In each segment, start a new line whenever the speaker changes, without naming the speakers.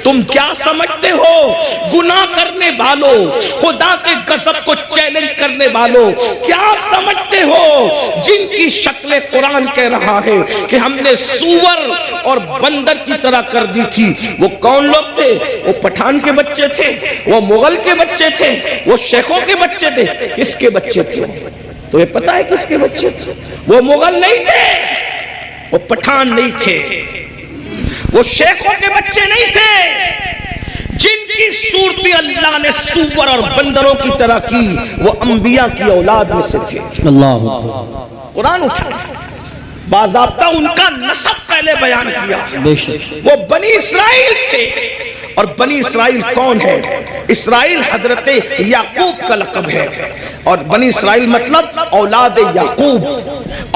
تم کیا سمجھتے ہو گناہ کرنے والوں، خدا کے غضب کو چیلنج کرنے والوں، کیا سمجھتے ہو جن کی شکل قرآن کہہ رہا ہے کہ ہم نے سور اور بندر کی طرح کر دی تھی؟ وہ کون لوگ تھے؟ وہ پٹھان کے بچے تھے، وہ مغل کے بچے تھے، وہ شیخوں کے بچے تھے؟ کس کے بچے تھے؟ تو یہ پتا ہے کس کے بچے تھے؟ وہ مغل نہیں تھے، وہ پٹھان نہیں تھے، وہ شیخوں کے بچے نہیں تھے۔ جن کی صورت اللہ نے سور اور بندروں کی طرح کی وہ انبیاء کی اولاد میں سے تھے۔
اللہ
قرآن اٹھا باضابطہ ان کا نسب پہلے بیان کیا۔
بے شک
وہ بنی اسرائیل تھے، اور بنی اسرائیل کون ہے؟ اسرائیل حضرت یعقوب کا لقب ہے، اور بنی اسرائیل مطلب اولاد یعقوب،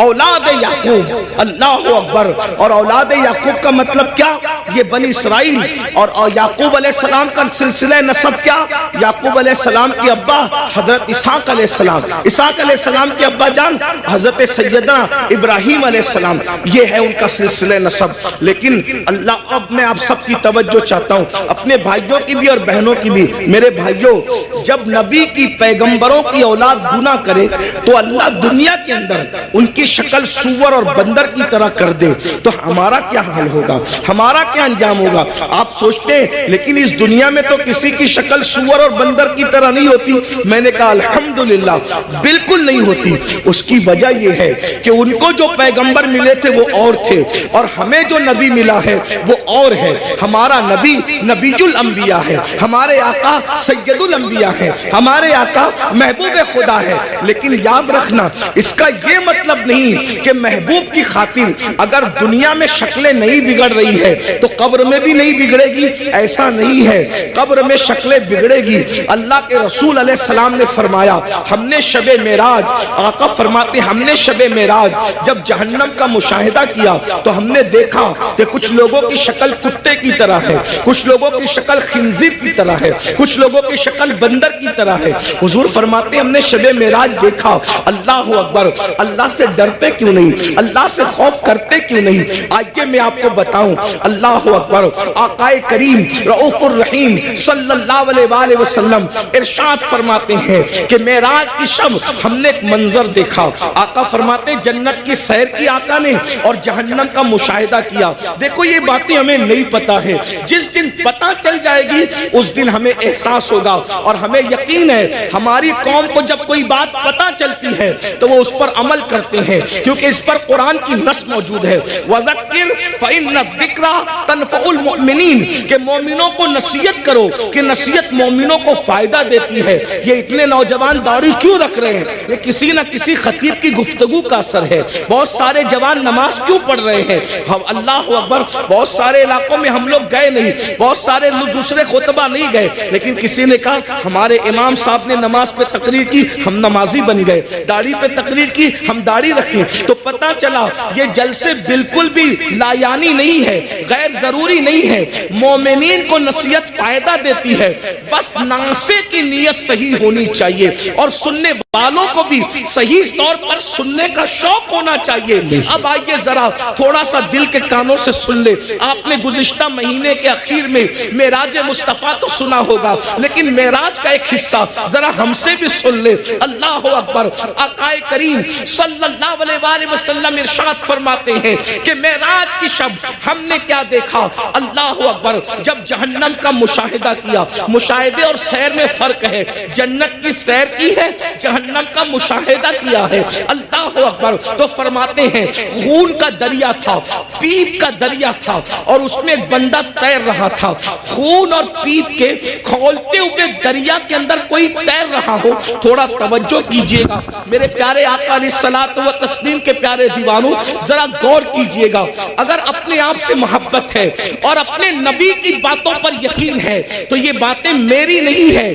اولاد یعقوب، اللہ اکبر۔ اور اولاد یعقوب کا مطلب کیا؟ یہ بنی اسرائیل اور یعقوب علیہ السلام کا سلسلہ نسب کیا؟ یعقوب علیہ السلام کی ابا حضرت اسحاق علیہ السلام، اسحاق علیہ السلام کی ابا جان حضرت سیدنا ابراہیم علیہ السلام، یہ ہے ان کا سلسلہ نسب۔ لیکن اللہ، اب میں آپ سب کی توجہ چاہتا ہوں، اپنے بھائیوں کی بھی اور بہنوں کی بھی۔ میرے بھائیوں، جب نبی کی پیغمبروں کی اولاد گناہ کرے تو اللہ دنیا کے اندر ان کی شکل سور اور بندر کی طرح کر دے تو ہمارا کیا حال ہوگا، ہمارا کیا انجام ہوگا؟ آپ سوچتے ہیں لیکن اس دنیا میں تو کسی کی شکل سور اور بندر کی طرح نہیں ہوتی۔ میں نے کہا الحمدللہ بالکل نہیں ہوتی۔ اس کی وجہ یہ ہے کہ ان کو جو پیغمبر ملے تھے وہ اور تھے، اور ہمیں جو نبی ملا ہے وہ اور ہے۔ ہمارا نبی نبی الانبیاء ہے، ہمارے آقا سید الانبیاء ہے، ہمارے آقا محبوب خدا ہے۔ لیکن یاد رکھنا، اس کا یہ مطلب نہیں کہ محبوب کی خاطر اگر دنیا میں شکلیں نہیں بگڑ رہی ہے تو قبر میں بھی نہیں بگڑے گی، ایسا نہیں ہے۔ قبر میں شکلیں بگڑے گی۔ اللہ کے رسول علیہ السلام نے فرمایا، ہم نے شب معراج، آقا فرماتے ہم نے شب معراج جب جہنم کا مشاہدہ کیا تو ہم نے دیکھا کہ کچھ لوگوں کی شکل کتے کی طرح ہے، کچھ لوگوں کی شکل خنزیر کی طرح ہے، کچھ لوگوں کی شکل بندر کی طرح ہے۔ حضور فرماتے ہم نے شب معراج دیکھا۔ اللہ اکبر، اللہ سے ڈرتے کیوں نہیں؟ اللہ سے خوف کرتے کیوں نہیں؟ آئیے میں آپ کو بتاؤں۔ اللہ اکبر، آقا کریم رؤوف الرحیم صلی اللہ علیہ وآلہ وسلم ارشاد فرماتے ہیں کہ معراج کی شب ہم نے ایک منظر دیکھا۔ آقا فرماتے جنت کی سیر کی آقا نے اور جہنم کا مشاہدہ کیا۔ دیکھو یہ باتیں ہمیں نہیں پتا ہے، جس دن پتا چل جائے گی اس دن ہمیں احساس ہوگا، اور ہمیں یقین ہے ہماری قوم کو جب کوئی بات پتا چلتی ہے تو وہ اس پر عمل کرتے ہیں، کیونکہ اس پر قرآن کی نص موجود ہے، وَذَكِّرْ فَإِنَّ الذِّكْرَى تَنفَعُ الْمُؤْمِنِينَ، کہ مومنوں کو نصیحت کرو کہ نصیحت مومنوں کو فائدہ دیتی ہے۔ یہ اتنے نوجوان داڑھی کیوں رکھ رہے ہیں؟ یہ کسی نہ کسی خطیب کی گفتگو کا اثر ہے۔ بہت سارے جوان نماز کیوں پڑھ رہے ہیں؟ اللہ اکبر، بہت سارے علاقوں میں ہم لوگ گئے نہیں، بہت سارے دوسرے خطبہ نہیں گئے، لیکن کسی نے کہا ہمارے امام صاحب نے نماز پہ تقریر کی، ہم نمازی بن گئے، داڑھی پہ تقریر کی، ہم داڑھی رکھیں۔ تو پتا چلا یہ جلسے بالکل بھی لایانی نہیں ہے، غیر ضروری نہیں ہے۔ مومنین کو نصیحت فائدہ دیتی ہے، بس ناصح کی نیت صحیح ہونی چاہیے، اور سننے والوں کو بھی صحیح طور پر سننے کا شوق ہونا چاہیے۔ اب آئیے ذرا تھوڑا سا دل کے کانوں سے سن لے۔ آپ نے گزشتہ مہینے کے اخیر میں معراج مصطفیٰ تو سنا ہوگا، لیکن معراج کا ایک حصہ ذرا ہم سے بھی سن لے۔ اللہ اکبر، آقا کریم صلی اللہ علیہ وآلہ وسلم ارشاد فرماتے ہیں کہ معراج کی شب ہم نے کیا دیکھا؟ اللہ اکبر، جب جہنم کا مشاہدہ کیا۔ مشاہدے اور سیر میں فرق ہے، جنت کی سیر کی ہے، جہنم کا مشاہدہ کیا ہے۔ اللہ اکبر، تو فرماتے ہیں خون کا دریا تھا، پیپ کا دریا تھا، اور اس میں ایک بندہ تیر رہا تھا۔ خون اور پیپ کے کھولتے ہوئے دریا کے اندر کوئی تیر رہا ہو، تھوڑا توجہ کیجئے گا میرے پیارے آقا علیہ الصلوۃ والتسلیم کے پیارے دیوانوں، ذرا غور کیجئے گا۔ اگر اپنے آپ سے محبت ہے اور اپنے نبی کی باتوں پر یقین ہے تو یہ باتیں میری نہیں ہے،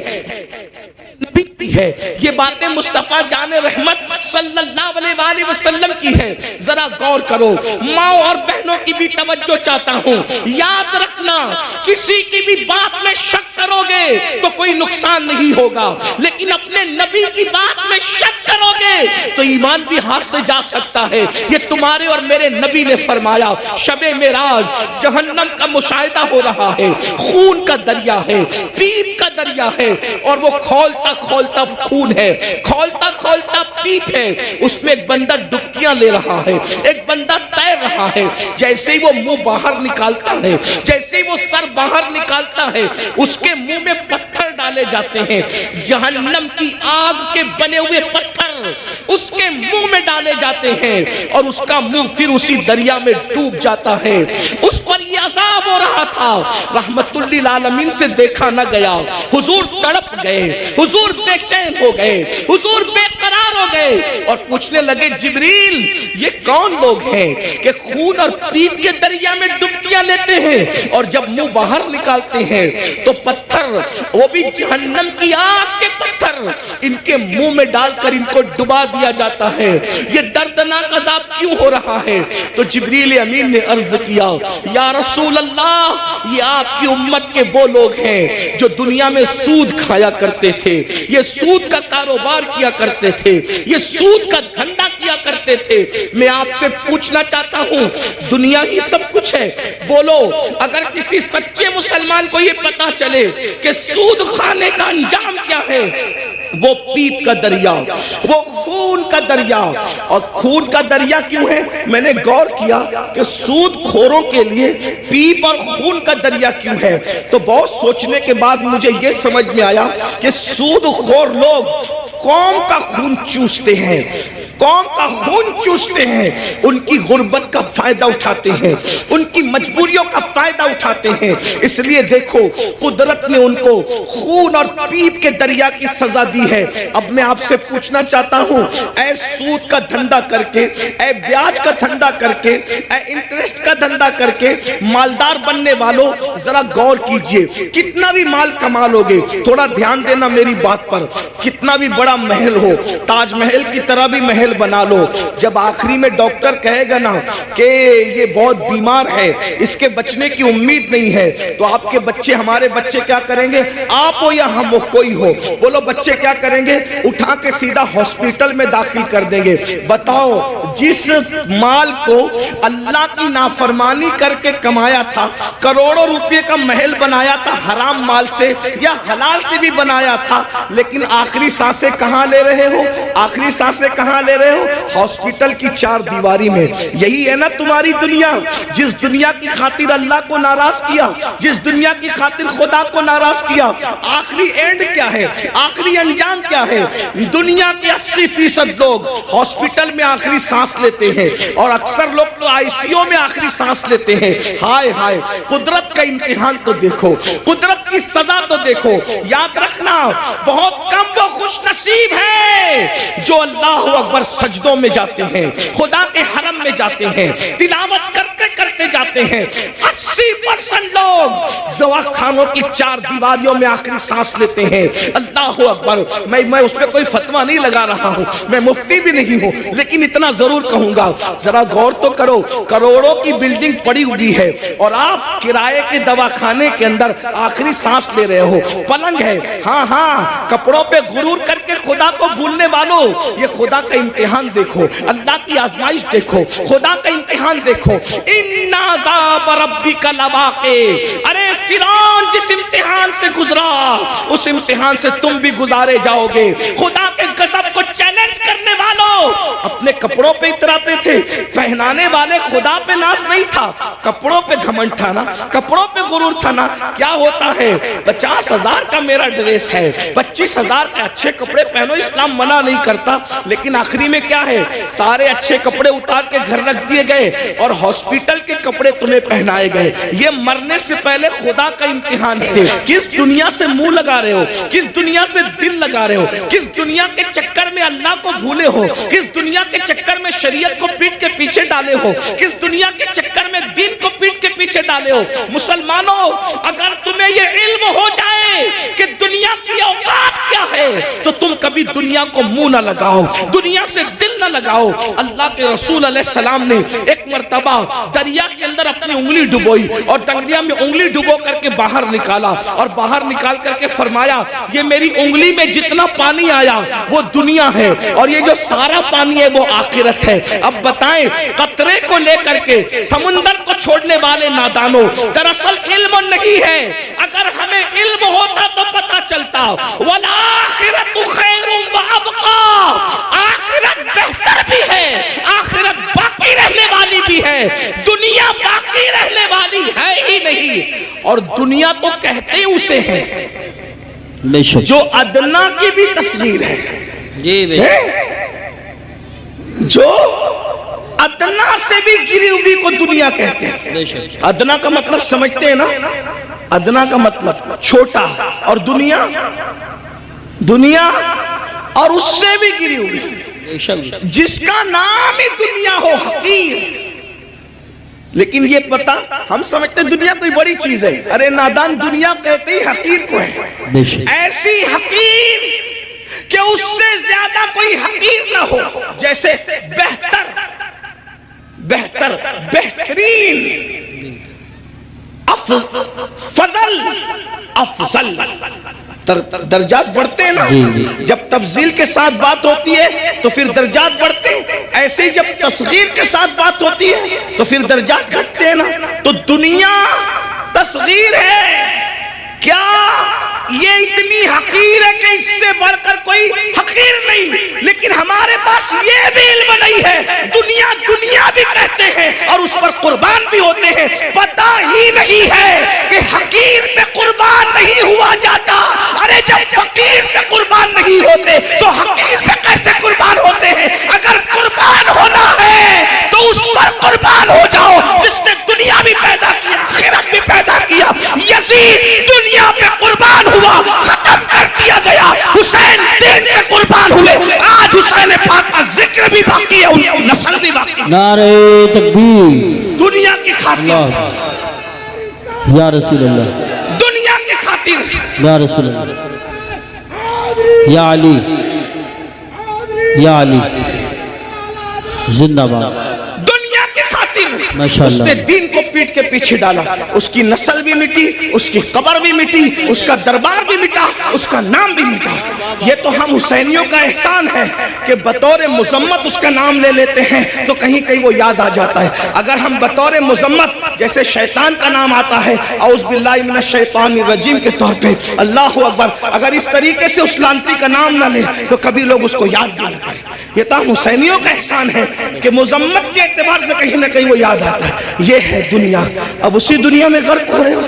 نبی کی ہے، یہ باتیں مصطفیٰ جان رحمت صلی اللہ علیہ وآلہ وسلم کی ہے۔ ذرا غور کرو، ماں اور بہنوں کی بھی توجہ چاہتا ہوں، یاد رکھنا کسی کی بھی بات میں شک کرو گے تو کوئی نقصان نہیں ہوگا، لیکن اپنے نبی کی بات میں شک کرو گے تو ایمان بھی ہاتھ سے جا سکتا ہے۔ یہ تمہارے اور میرے نبی نے فرمایا، شب معراج جہنم کا مشاہدہ ہو رہا ہے، خون کا دریا ہے، پیپ کا دریا ہے، اور وہ کھولتا کھولتا خون ہے، کھولتا کھولتا پیپ ہے، اس میں ایک بندہ ڈبکیاں لے رہا ہے، ایک بندہ تیر رہا ہے۔ جیسے ہی وہ منہ باہر نکالتا ہے، جیسے ہی وہ سر باہر نکالتا ہے، اس کے منہ میں پتھر ڈالے جاتے ہیں، جہنم کی آگ کے بنے ہوئے پتھر اس کے منہ میں ڈالے جاتے ہیں، اور اس کا منہ پھر اسی دریا میں ڈوب جاتا ہے۔ اس پر یہ عذاب ہو رہا تھا، رحمت للعالمین سے دیکھا نہ گیا، حضور تڑپ گئے، حضور بے چین ہو گئے، حضور بے قرار ہو گئے، اور پوچھنے لگے جبریل یہ کون لوگ ہیں کہ خون اور پیپ کے دریا میں ڈبکیاں لیتے ہیں، اور جب منہ باہر نکالتے ہیں تو پتھر، وہ بھی جہنم کی آگ کے پتھر، ان کے منہ میں ڈال کر ان کو ڈبا دیا جاتا ہے۔ یہ دردناک عذاب کیوں ہو رہا ہے؟ تو جبریل امین نے عرض کیا، یا رسول اللہ یہ آپ کی امت کے وہ لوگ ہیں جو دنیا میں سود کھایا کرتے تھے، یہ سود کا کاروبار کیا کرتے تھے، یہ سود کا دھندا کیا کرتے تھے۔ میں آپ سے پوچھنا چاہتا ہوں، دنیا ہی سب کچھ ہے، بولو اگر کسی سچے مسلمان کو یہ پتا چلے کہ سود کھانے کا انجام کیا ہے، وہ پیپ کا دریا، وہ خون کا دریا، اور خون کا دریا کیوں ہے؟ میں نے غور کیا کہ سود خوروں کے لیے پیپ اور خون کا دریا کیوں ہے، تو بہت سوچنے کے بعد مجھے یہ سمجھ میں آیا کہ سود خور لوگ قوم کا خون چوستے ہیں، قوم کا خون چوستے ہیں، ان کی غربت کا فائدہ اٹھاتے ہیں، ان کی مجبوریوں کا فائدہ اٹھاتے ہیں۔ اس لیے دیکھو قدرت نے ان کو خون اور پیپ کے دریا کی سزا دی ہے۔ اب میں آپ سے پوچھنا چاہتا ہوں، اے سود کا دھندا کر کے، اے بیاج کا دھندا کر کے، اے انٹرسٹ کا دھندا کر کے مالدار بننے والوں، ذرا غور کیجئے، کتنا بھی مال کما لوگے، تھوڑا دھیان دینا میری بات پر، کتنا بھی بڑا محل ہو، تاج محل کی طرح بھی محل بنا لو، جب آخری میں ڈاکٹر کہے گا نا کہ یہ بہت بیمار ہے، اس کے بچنے کی امید نہیں ہے، تو آپ کے بچے، ہمارے بچے کیا کریں گے؟ آپ ہو یا ہم ہو، کوئی ہو، بولو بچے کیا کریں گے؟ اٹھا کے سیدھا ہاسپٹل میں داخل کر دیں گے۔ بتاؤ جس مال کو اللہ کی نافرمانی کر کے کمایا تھا، کروڑوں روپے کا محل بنایا تھا حرام مال سے یا حلال سے بھی بنایا تھا، لیکن آخری سانسیں کہاں لے رہے ہو؟ آخری سانسیں کہاں لے رہے ہو؟ ہاسپٹل کی چار دیواری میں۔ یہی ہے نا تمہاری دنیا، جس دنیا کی خاطر اللہ کو ناراض کیا، جس دنیا کی خاطر خدا کو ناراض کیا، آخری اینڈ کیا ہے؟ آخری انجام کیا ہے؟ دنیا کے 80% لوگ ہاسپٹل میں آخری سانس لیتے ہیں، اور اکثر لوگ تو آئی سی یو میں آخری سانس لیتے ہیں۔ ہائے ہائے، قدرت کا امتحان تو دیکھو، قدرت کی سزا تو دیکھو۔ یاد رکھنا بہت کم وہ خوش نصیب ہے جو اللہ اکبر سجدوں میں جاتے ہیں، خدا کے حرم میں جاتے ہیں، تلاوت کرتے کرتے جاتے ہیں۔ 80% لوگ دوا خانوں کی چار دیواریوں میں آخری سانس لیتے ہیں۔ اللہ اکبر، میں اس پہ کوئی فتویٰ نہیں لگا رہا ہوں، میں مفتی بھی نہیں ہوں، لیکن اتنا ضرور کہوں گا، ذرا غور تو کرو، کروڑوں کی بلڈنگ پڑی ہوئی ہے اور آپ کرائے کے دواخانے کے اندر آخری سانس لے رہے ہو۔ پلنگ ہے، ہاں ہاں، کپڑوں پہ غرور کر کے خدا کو بھولنے والوں، یہ خدا کا امتحان دیکھو، اللہ کی آزمائش دیکھو، خدا کا امتحان دیکھو۔ ان عذاب ربک لواقع، ارے فرعون جس امتحان سے گزرا اس امتحان سے تم بھی گزارے جاؤ گے۔ خدا کے غضب کو چیلنج کرنے والوں اپنے کپڑوں پہ اتراتے تھے، پہنانے والے خدا پہ ناز نہیں تھا، کپڑوں پہ گھمنڈ تھا نا، کپڑوں پہ غرور تھا نا۔ کیا ہوتا ہے؟ 50,000 کا میرا ڈریس ہے، 25,000 کے اچھے کپڑے پہنو، اسلام منع نہیں کرتا، لیکن آخری میں کیا ہے؟ سارے اچھے کپڑے اتار کے گھر رکھ دیے گئے اور ہاسپٹل کے کپڑے تمہیں پہنائے گئے۔ یہ مرنے سے پہلے خدا کا امتحان ہے۔ کس دنیا سے منہ لگا رہے ہو؟ کس دنیا سے دل لگا رہے ہو؟ کس دنیا کے چکر میں اللہ کو بھولے ہو؟ کس دنیا کے چکر میں شریعت کو پیٹ کے پیچھے ڈالے ہو؟ کس دنیا کے چکر میں دین کو پیٹ کے پیچھے ڈالے ہو؟ مسلمانوں، اگر تمہیں یہ علم ہو جائے کہ دنیا کی اوقات کیا ہے، تو تم کبھی دنیا کو منہ نہ لگاؤ, دنیا سے دل نہ لگاؤ. اللہ کے رسول علیہ السلام نے ایک مرتبہ دریا کے اندر اپنی انگلی ڈبوئی اور دریا میں انگلی ڈبو کر کے باہر نکالا, اور باہر نکال کر کے فرمایا یہ میری انگلی میں جتنا پانی آیا وہ دنیا ہے, اور یہ جو سارا پانی ہے وہ آخرت ہے. اب بتائیں قطرے کو لے کر کے سمندر کو چھوڑنے والے نادانوں, دراصل علم نہیں ہے. اگر ہمیں علم ہوتا تو پتا چلتا والآخرت خیر وابقا, آخرت بہتر بھی ہے, آخرت باقی رہنے والی بھی ہے, دنیا باقی رہنے والی ہے ہی نہیں. اور دنیا تو کہتے اسے ہیں جو ادنا کی بھی تصویر ہے, جو ادنا سے بھی گری ہوئی کو دنیا کہتے ہیں. ادنا کا مطلب سمجھتے ہیں نا, ادنا کا مطلب چھوٹا, اور دنیا دنیا اور اس سے بھی گری ہوئی. جس کا نام ہی دنیا ہو حقیر. لیکن یہ پتا ہم سمجھتے دنیا کوئی بڑی چیز ہے, ارے نادان دنیا کہتے ہی حقیر کو ہے. ایسی حقیر کہ اس سے زیادہ کوئی حقیر نہ ہو, جیسے بہتر بہتر بہترین, فضل افضل. درجات بڑھتے ہیں نا, جب تفضیل کے ساتھ بات ہوتی ہے تو پھر درجات بڑھتے ہیں, ایسے ہی جب تصغیر کے ساتھ بات ہوتی ہے تو پھر درجات گھٹتے ہیں نا. تو دنیا تصغیر ہے کیا, یہ اتنی حقیر ہے کہ اس سے بڑھ کر کوئی حقیر نہیں. لیکن ہمارے پاس یہ بھی علم نہیں ہے, دنیا دنیا بھی کہتے ہیں اور اس پر قربان بھی ہوتے ہیں. پتہ ہی نہیں ہے کہ حقیر پہ قربان نہیں ہوا جاتا. ارے جب فقیر پہ قربان نہیں ہوتے تو حقیر پہ کیسے قربان ہوتے ہیں؟ اگر قربان ہونا ہے تو اس پر قربان ہو جاؤ جس نے دنیا بھی پیدا کیا, آخرت بھی پیدا کیا. یزید دنیا پہ قربان ہوا, ختم کر دیا گیا. حسین دین پہ قربان ہوئے, آج حسین پاک کا ذکر بھی باقی ہے, ان کی نسل بھی باقی ہے.
نعرہ تکبیر
دنیا کی خاطر,
یا رسول اللہ,
دنیا کی خاطر,
یا رسول اللہ, یا علی, یا علی زندہ باد.
دنیا کی خاطر
ماشاءاللہ.
اس نے دین کو پیٹ کے پیچھے ڈالا, اس کی نسل بھی مٹی, اس کی قبر بھی مٹی, اس کا دربار بھی مٹا, اس کا نام بھی مٹا. یہ تو ہم حسینیوں کا احسان ہے کہ بطور مذمت اس کا نام لے لیتے ہیں تو کہیں کہیں وہ یاد آ جاتا ہے. اگر ہم بطور مذمت جیسے شیطان کا نام آتا ہے اعوذ باللہ من الشیطان الرجیم کے طور پہ, اللہ اکبر, اگر اس طریقے سے اس لانتی کا نام نہ لے تو کبھی لوگ اس کو یاد بھی نہ کریں. یہ تو ہم حسینیوں کا احسان ہے کہ مذمت کے اعتبار سے کہیں نہ کہیں وہ یاد آتا ہے. یہ ہے دنیا. اب اسی دنیا میں غرق ہو رہے ہو,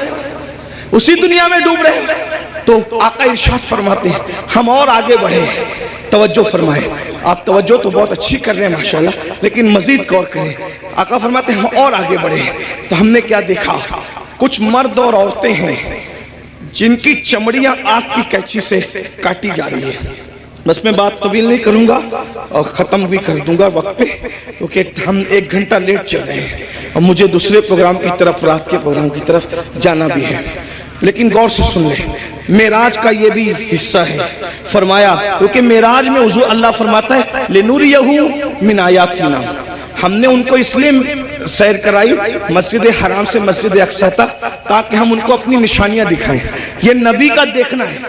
اسی دنیا میں ڈوب رہے ہو. تو آقا ارشاد فرماتے ہیں ہم اور آگے بڑھے. توجہ فرمائے, آپ توجہ تو بہت اچھی کر رہے ہیں ماشاءاللہ, لیکن مزید غور کریں. آقا فرماتے ہیں ہم اور آگے بڑھے تو ہم نے کیا دیکھا, کچھ مرد اور عورتیں ہیں جن کی چمڑیاں آگ کی کینچی سے کاٹی جا رہی ہے. بس میں بات طویل نہیں کروں گا اور ختم بھی کر دوں گا وقت پہ, کیونکہ ہم 1 گھنٹہ لیٹ چل رہے ہیں اور مجھے دوسرے پروگرام کی طرف, رات کے پروگرام کی طرف جانا بھی ہے. لیکن غور سے سن لیں, معراج کا یہ بھی حصہ ہے. فرمایا کیونکہ معراج میں حضور اللہ فرماتا ہے لِنُرِيَهُ مِنْ آیَاتِنَا, ہم نے ان کو اس لیے سیر کرائی مسجد حرام سے مسجد اقصی تک تاکہ ہم ان کو اپنی نشانیاں دکھائیں. یہ نبی کا دیکھنا ہے,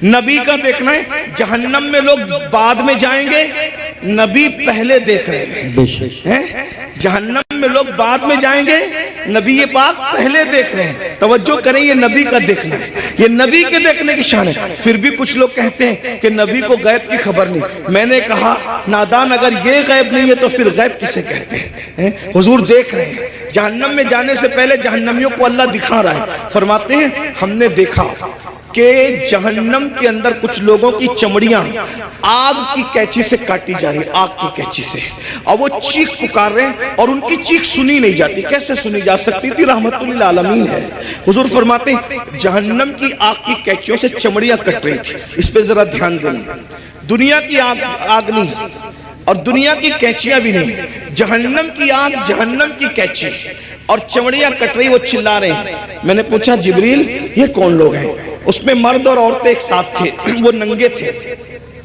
نبی کا دیکھنا ہے. جہنم میں لوگ بعد میں جائیں گے, نبی پہلے دیکھ رہے ہیں. جہنم میں لوگ بعد میں جائیں گے, نبی پاک پہلے دیکھ رہے ہیں. توجہ کریں, یہ نبی کا دیکھنا ہے, یہ نبی کے دیکھنے کی شان ہے. پھر بھی کچھ لوگ کہتے ہیں کہ نبی کو غیب کی خبر نہیں. میں نے کہا نادان, اگر یہ غیب نہیں ہے تو پھر غیب کسے کہتے ہیں؟ حضور دیکھ رہے ہیں. جہنم میں جانے سے پہلے جہنمیوں کو اللہ دکھا رہا ہے. فرماتے ہیں ہم نے دیکھا کہ جہنم کے اندر کچھ لوگوں کی چمڑیاں آگ کی کینچی سے کاٹی جا رہی, آگ کی کینچی سے, اور وہ چیخ پکار رہے ہیں اور ان کی چیخ سنی نہیں جاتی. کیسے سنی جا سکتی تھی؟ رحمت للعالمین ہے. حضور فرماتے ہیں جہنم کی آگ کی کینچیوں سے چمڑیاں کٹ رہی تھی. اس پہ ذرا دھیان دینا, دنیا کی آگ نہیں اور دنیا کی کینچیاں بھی نہیں, جہنم کی آگ, جہنم کی کینچی اور چمڑیاں کٹ رہی. وہ چلا رہے ہیں. میں نے پوچھا جبریل یہ کون لوگ ہیں؟ اس میں مرد اور عورتیں ایک ساتھ تھے، وہ ننگے تھے،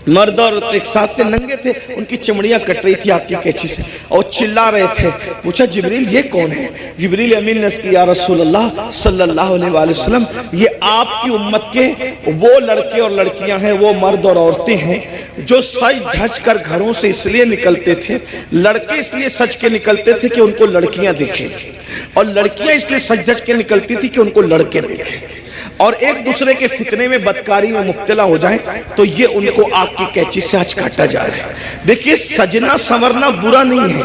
مرد اور عورتیں ایک ساتھ تھے، ننگے تھے، ان کی چمڑیاں کٹ رہی تھی آگ کی قینچی سے اور چلا رہے تھے۔ پوچھا جبریل یہ کون ہے؟ جبریل امین نے کہا یا رسول اللہ صلی اللہ علیہ وآلہ وسلم، یہ آپ کی امت کے وہ لڑکے اور لڑکیاں ہیں، وہ مرد اور عورتیں ہیں جو سج دھج کر گھروں سے اس لیے نکلتے تھے، لڑکے اس لیے سج کے نکلتے تھے کہ ان کو لڑکیاں دیکھیں، اور لڑکیاں اس لیے سج دھج کے نکلتی تھی کہ ان کو لڑکے دیکھیں، اور ایک دوسرے کے فتنے میں بدکاری میں مبتلا ہو جائیں تو یہ ان کو آگ کی قینچی سے آج کاٹا جا رہا ہے۔ دیکھیے سجنا سنورنا برا نہیں ہے،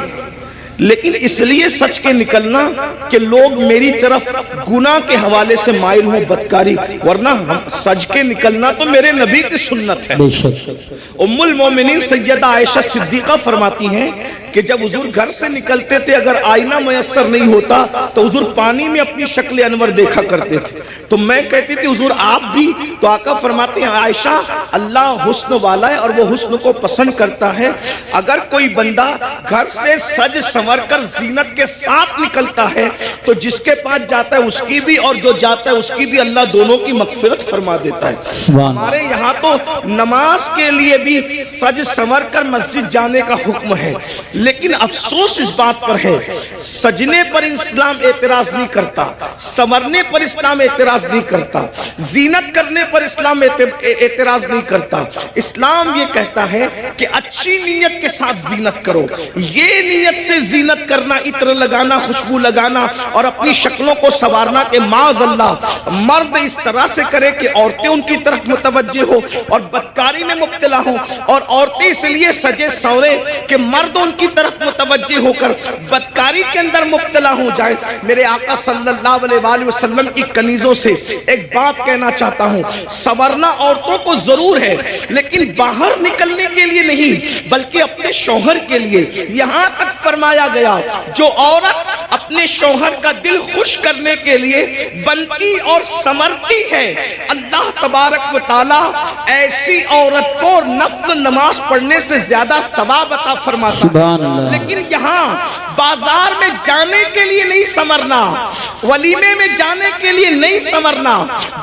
لیکن اس لیے سچ کے نکلنا کہ لوگ میری طرف گناہ کے حوالے سے مائل ہوں، بدکاری، ورنہ سج کے نکلنا تو میرے نبی کی سنت ہے۔ ام المومنین سیدہ عائشہ صدیقہ فرماتی ہیں کہ جب حضور گھر سے نکلتے تھے اگر آئینہ میسر نہیں ہوتا تو حضور پانی میں اپنی شکل انور دیکھا کرتے تھے، تو میں کہتی تھی حضور آپ بھی؟ تو آقا فرماتے ہیں عائشہ اللہ حسن والا ہے اور وہ حسن کو پسند کرتا ہے، اگر کوئی بندہ گھر سے سج سنور کر زینت کے ساتھ نکلتا ہے تو جس کے پاس جاتا ہے اس کی بھی اور جو جاتا ہے اس کی بھی اللہ دونوں کی مغفرت فرما دیتا ہے۔ ہمارے یہاں تو نماز کے لیے بھی سج سنور کر مسجد جانے کا حکم ہے، لیکن افسوس اس بات پر ہے سجنے پر اسلام اعتراض نہیں کرتا، سنورنے پر اسلام اعتراض نہیں کرتا، زینت کرنے پر اسلام اعتراض نہیں کرتا۔ اسلام یہ کہتا ہے کہ اچھی نیت کے ساتھ زینت کرو، یہ نیت سے زینت کرنا، عطر لگانا، خوشبو لگانا اور اپنی شکلوں کو سنوارنا کہ معاذ اللہ مرد اس طرح سے کرے کہ عورتیں ان کی طرف متوجہ ہو اور بدکاری میں مبتلا ہوں، اور عورتیں اس لیے سجے سورے کہ مرد ان کی طرف متوجہ ہو کر بدکاری کے اندر مبتلا ہو جائے۔ میرے آقا صلی اللہ علیہ وآلہ وسلم کی کنیزوں سے ایک بات کہنا چاہتا ہوں، سنورنا عورتوں کو ضرور ہے لیکن باہر نکلنے کے لیے نہیں بلکہ اپنے شوہر کے لیے۔ یہاں تک فرمایا گیا جو عورت اپنے شوہر کا دل خوش کرنے کے لیے بنتی اور سنورتی ہے، اللہ تبارک و تعالی ایسی عورت کو نفل نماز پڑھنے سے زیادہ ثواب عطا فرماتا ہے۔ لیکن یہاں بازار میں جانے کے لیے نہیں سنورنا، ولیمے میں جانے کے لیے نہیں سنورنا،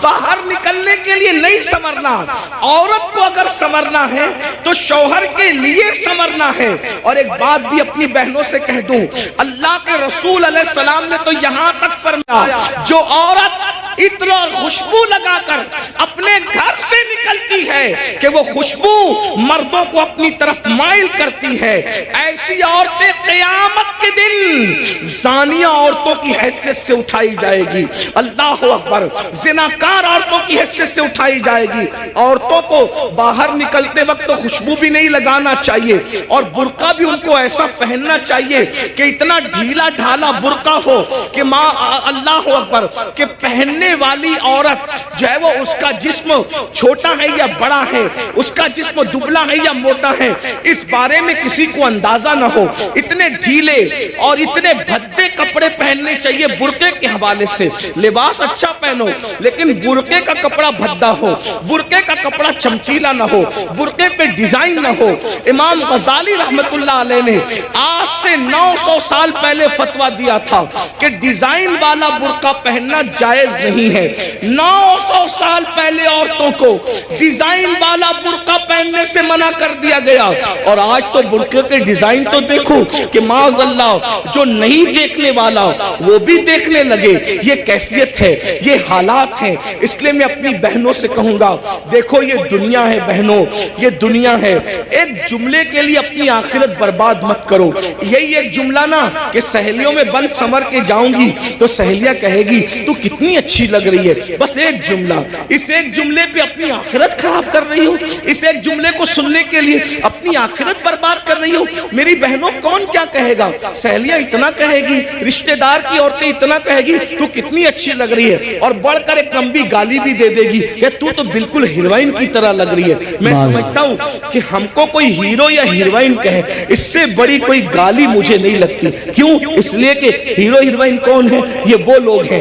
باہر نکلنے کے لیے نہیں سنورنا، عورت کو اگر سنورنا ہے تو شوہر کے لیے سنورنا ہے۔ اور ایک بات بھی اپنی بہنوں سے کہہ دوں، اللہ کے رسول علیہ السلام نے تو یہاں تک فرمایا جو عورت عطر اور خوشبو لگا کر اپنے گھر سے نکلتی ہے کہ وہ خوشبو مردوں کو اپنی طرف مائل کرتی ہے، ایسی عورتیں قیامت کے دن زانیہ عورتوں کی حیثیت سے اٹھائی جائے گی۔ اللہ اکبر، زناکار عورتوں کی حیثیت سے اٹھائی جائے گی۔ عورتوں کو باہر نکلتے وقت تو خوشبو بھی نہیں لگانا چاہیے اور برقع بھی ان کو ایسا پہننا چاہیے کہ اتنا ڈھیلا ڈھالا برقع ہو کہ ماں اللہ اکبر کہ پہننے والی عورت جو ہے وہ اس کا جسم چھوٹا ہے یا بڑا ہے، اس کا جسم دبلا ہے یا موٹا ہے، اس بارے میں کسی کو اندازہ نہ ہو۔ اتنے ڈھیلے اور اتنے بھدے کپڑے پہننے چاہیے برقعے کے حوالے سے۔ لباس اچھا پہنو لیکن برقعے کا کپڑا بھدا ہو، برقعے کا کپڑا چمکیلا نہ ہو، برقعے پہ ڈیزائن نہ ہو۔ امام غزالی رحمت اللہ علیہ نے آج سے 900 سال پہلے فتویٰ دیا تھا کہ ڈیزائن والا برقع پہننا جائز نہیں ہے۔ 900 سال پہلے عورتوں کو ڈیزائن والا برقع پہننے سے منع کر دیا گیا، اور آج تو برقعے کے ڈیزائن تو دیکھو کہ معاذ اللہ جو نہیں دیکھنے والا وہ بھی دیکھنے لگے۔ یہ کیفیت ہے، یہ حالات ہیں۔ اس لیے میں اپنی بہنوں سے کہوں گا دیکھو یہ دنیا ہے بہنوں، یہ دنیا ہے، ایک جملے کے لیے اپنی آخرت برباد مت کرو۔ یہی ایک جملہ نا کہ سہیلیوں میں بند سمر کے جاؤں گی تو سہیلیاں کہے گی تو کتنی اچھی لگ رہی ہے، بس ایک جملہ، اس ایک جملے پہ اپنی آخرت خراب کر رہی ہو، اس ایک جملے کو سننے کے لیے اپنی آخرت برباد کر رہی ہو۔ میری بہنوں کون کیا کہے گا؟ سہیلیاں اتنا کہے گی، رشتہ دار کی عورتیں اتنا کہے گی تو کتنی اچھی لگ رہی ہے، اور بڑھ کر ایک لمبی گالی بھی دے دے گی کہ تو بالکل ہیروئن کی طرح لگ رہی ہے۔ میں سمجھتا ہوں کہ ہم کو کوئی ہیرو یا ہیروئن کہے اس سے بڑی کوئی گالی مجھے نہیں لگتی۔ کیوں؟ اس لیے کہ ہیرو ہیروئن کون ہے؟ یہ وہ لوگ ہیں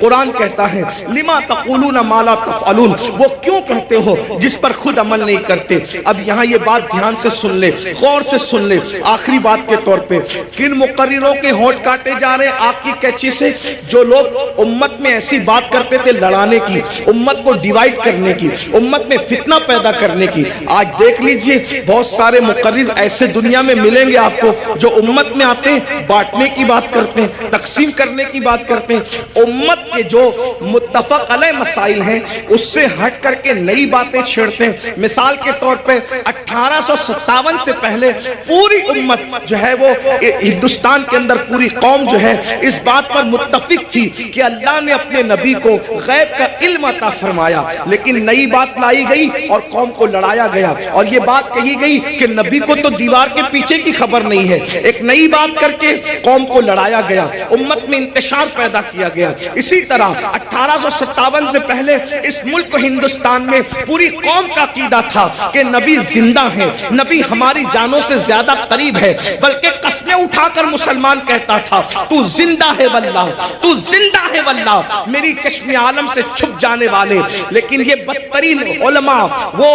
قرآن کہتا ہے لما تقولون ما لا تفعلون، وہ کیوں کرتے ہو جس پر خود عمل نہیں کرتے۔ اب یہاں یہ بات دھیان سے سن لے، غور سے سن لے، آخری بات کے طور پہ کن مقرروں کے ہونٹ کاٹے جا رہے ہیں آگ کی کیچی سے؟ جو لوگ امت میں ایسی بات کرتے تھے لڑانے کی، امت کو ڈیوائیڈ کرنے کی، امت میں فتنہ پیدا کرنے کی، آج دیکھ لیجئے بہت سارے مقرر ایسے دنیا میں ملیں گے آپ کو جو امت میں آتے ہیں بانٹنے کی بات کرتے ہیں، تقسیم کرنے کی بات کرتے ہیں، امت کے جو متفق علیہ مسائل ہیں اس سے ہٹ کر کے نئی باتیں چھیڑتے ہیں۔ مثال کے طور پہ 1857 سے پہلے پوری امت جو ہے وہ ہندوستان کے اندر پوری قوم جو ہے اس بات پر متفق تھی کہ اللہ نے اپنے نبی کو غیب کا علم عطا فرمایا، لیکن نئی بات لائی گئی اور قوم کو لڑایا گیا، اور یہ بات کہی گئی کہ نبی کو تو دیوار کے پیچھے کی خبر نہیں ہے، ایک نئی بات کر کے قوم کو لڑایا گیا، امت میں انتشار پیدا کیا گیا۔ اسی طرح 1857 سے پہلے اس ملک ہندوستان میں پوری قوم کا عقیدہ تھا کہ نبی زندہ ہے، نبی ہماری جانوں سے زیادہ قریب ہے، بلکہ قسمیں اٹھا کر مسلمان کہتا تھا تو زندہ ہے واللہ، تو زندہ ہے واللہ، میری چشم عالم سے چھپ جانے والے۔ لیکن یہ بدترین علماء، وہ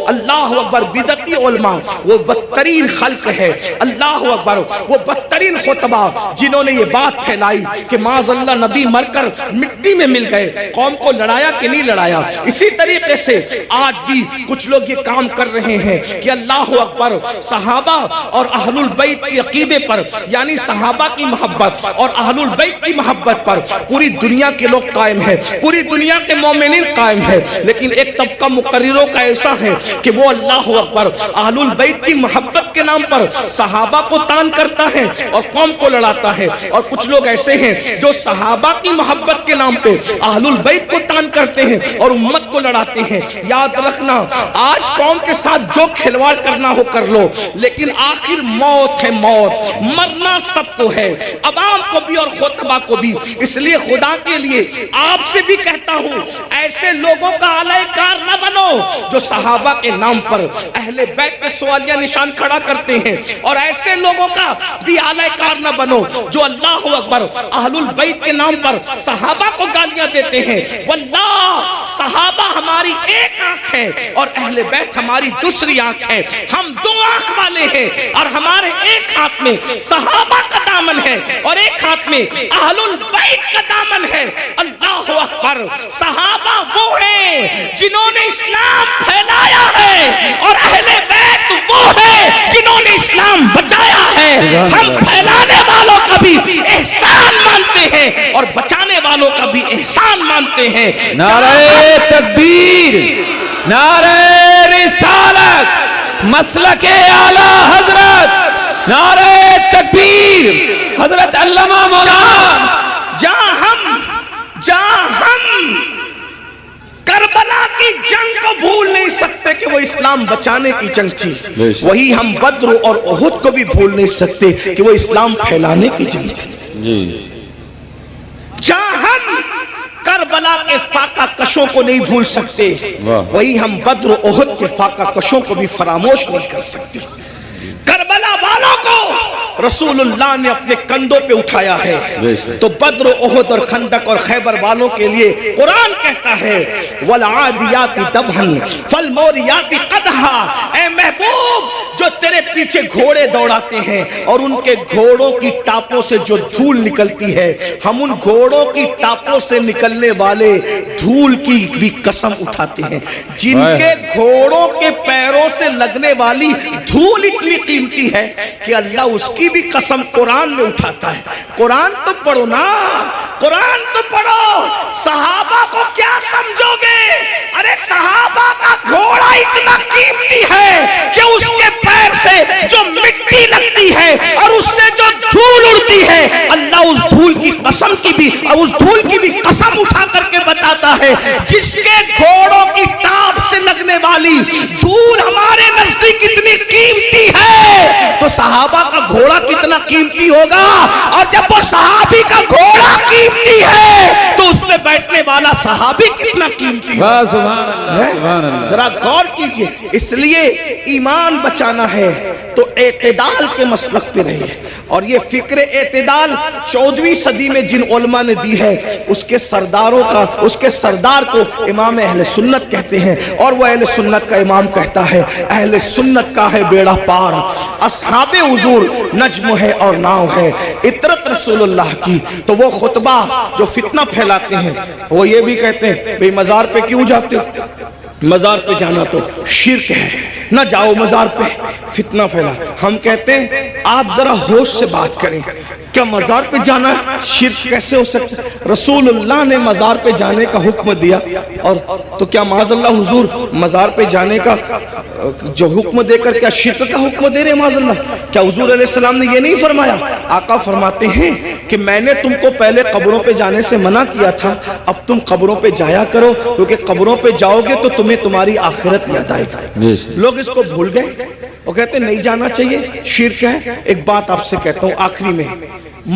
اللہ اکبر بدعتی علماء، وہ بدترین خلق ہے، اللہ اکبر، وہ بدترین خطبہ جنہوں نے یہ بات پھیلائی کہ معاذ اللہ نبی مر کر مٹی میں مل گئے، قوم کو لڑایا کہ نہیں لڑایا۔ اسی طریقے سے آج بھی کچھ لوگ یہ کام کر رہے ہیں کہ اللہ اکبر صحابہ اور اہل البیت کی عقیدے پر، یعنی صحابہ کی محبت اور اہل البیت کی محبت پر پوری دنیا کے لوگ قائم ہیں، پوری دنیا کے مومنین قائم ہیں، لیکن ایک طبقہ مقرروں کا ایسا ہے کہ وہ اللہ اکبر اہل البیت کی محبت کے نام پر صحابہ کو تان کرتا ہے اور قوم کو لڑاتا ہے، اور کچھ لوگ ایسے ہیں جو صحابہ کی محبت کے نام پہ اہل البیت کو تان کرتے ہیں اور امت کو لڑاتے ہیں۔ یاد رکھنا آج قوم کے ساتھ جو کھلواڑ کرنا ہو کر لو، لیکن آخر موت ہے، موت، مرنا سب کو ہے، عوام کو بھی اور خطبہ کو بھی۔ اس لیے خدا کے لیے آپ سے بھی کہتا ہوں ایسے لوگوں کا علیہ کار نہ بنو جو صحابہ کے نام پر اہل بیت پہ سوالیہ نشان کھڑا کرتے ہیں، اور ایسے لوگوں کا بھی علیہ کار نہ بنو جو اللہ اکبر اہل البیت کے نام پر صحابہ کو گالیاں دیتے ہیں۔ واللہ صحابہ ہماری ایک آنکھ ہے اور اہل بیت ہماری دوسری آنکھ ہے، ہم دو آنکھ والے ہیں، اور ہمارے ایک ہاتھ میں صحابہ کا دامن ہے اور ایک ہاتھ میں اہل البیت کا دامن ہے۔ اللہ اکبر، صحابہ وہ ہیں جنہوں نے اسلام پھیلایا ہے، اور اہل بیت وہ ہیں جنہوں نے اسلام بچایا ہے۔ ہم پھیلانے والوں کا بھی احسان مانتے ہیں اور بچانے والوں کا بھی احسان مانتے ہیں۔
نعرہ تکبیر، نعرہ رسالت، مسلک اعلی حضرت، نعرہ تکبیر، حضرت علامہ مولانا۔
جہاں ہم کربلا کی جنگ کو بھول نہیں سکتے کہ وہ اسلام بچانے کی جنگ تھی، وہی ہم بدر اور احد کو بھی بھول نہیں سکتے کہ وہ اسلام پھیلانے کی جنگ تھی۔ جہاں ہم کربلا کے فاقہ کشوں کو نہیں بھول سکتے، وہی ہم بدر و احد کے فاقہ کشوں کو بھی فراموش نہیں کر سکتے۔ کربلا والوں کو رسول اللہ نے اپنے کندھوں پہ اٹھایا ہے، تو بدر و احد اور خندق اور خیبر والوں کے لیے قرآن کہتا ہے وَالْعَادِيَاتِ دَبْحًا فَالْمُورِيَاتِ قَدْحًا۔ اے محبوب، جو تیرے پیچھے گھوڑے دوڑاتے ہیں اور ان کے گھوڑوں کی ٹاپوں سے جو دھول نکلتی ہے، ہم ان گھوڑوں کی ٹاپوں سے نکلنے والے دھول کی بھی قسم اٹھاتے ہیں۔ جن کے گھوڑوں کے پیروں سے لگنے والی دھول اتنی قیمتی ہے کہ اللہ اس کی بھی قسم قرآن میں اٹھاتا ہے۔ قرآن تو پڑھو نا، قرآن تو پڑھو۔ صحابہ کو کیا سمجھو گے؟ ارے صحابہ کا گھوڑا اتنا قیمتی ہے کہ اس کے پیر سے جو مٹی لگتی ہے اور اس سے جو دھول اڑتی ہے، اللہ اس دھول کی قسم کی بھی اور اس دھول کی بھی قسم اٹھا کر کے بتاتا ہے جس کے گھوڑوں کی ٹاپ سے لگنے والی دھول ہمارے نزدیک اتنی قیمتی ہے تو صحابہ کا گھوڑا کتنا قیمتی ہوگا، اور جب وہ صحابی کا گھوڑا قیمتی ہے تو اس میں بیٹھنے والا صحابی کتنا قیمتی ہے۔
سبحان اللہ، سبحان اللہ۔
ذرا غور کیجئے، اس لیے ایمان بچانا ہے تو اعتدال کے مسلک پہ رہیے، اور یہ فکر اعتدال 14ویں صدی میں جن علماء نے دی ہے اس کے سردار کو امام اہل سنت کہتے ہیں، اور وہ اہل سنت کا امام کہتا ہے اہل سنت کا ہے بیڑا پار، اصحاب حضور نجم ہے اور ناؤ ہے، اطرت رسول اللہ کی۔ تو وہ خطبہ جو فتنہ پھیلاتے ہیں وہ یہ بھی کہتے ہیں بھئی مزار پہ کیوں جاتے ہو؟ مزار پہ جانا تو شرک ہے، نہ جاؤ مزار پہ، فتنہ پھیلا۔ ہم کہتے ہیں آپ ذرا ہوش سے بات کریں، کیا مزار پہ جانا شرک کیسے ہو سکتا ہے؟ رسول اللہ نے مزار پہ جانے کا حکم دیا، اور تو کیا معاذ اللہ حضور مزار پہ جانے کا جو حکم دے کر کیا شرک کا حکم دے رہے معاذ اللہ؟ کیا حضور علیہ السلام نے یہ نہیں فرمایا؟ آقا فرماتے ہیں کہ میں نے تم کو پہلے قبروں پہ جانے سے منع کیا تھا، اب تم قبروں پہ جایا کرو، کیونکہ قبروں پہ جاؤ گے تو تمہیں تمہاری آخرت یاد آئے گی۔ لوگ اس کو بھول گئے، وہ کہتے ہیں نہیں جانا چاہیے، شرک ہے۔ ایک بات آپ سے کہتا ہوں آخری میں،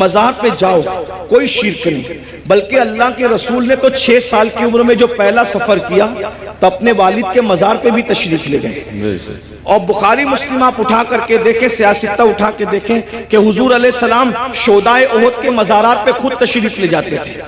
مزار پہ جاؤ کوئی شرک نہیں، بلکہ اللہ کے رسول نے تو 6 سال کی عمر میں جو پہلا سفر کیا تو اپنے والد کے مزار پہ بھی تشریف لے گئے۔ اور بخاری مسلم آپ اٹھا کر کے دیکھیں، سیاستہ اٹھا کے دیکھیں کہ حضور علیہ السلام شہدائے احد کے مزارات پہ خود تشریف لے جاتے تھے۔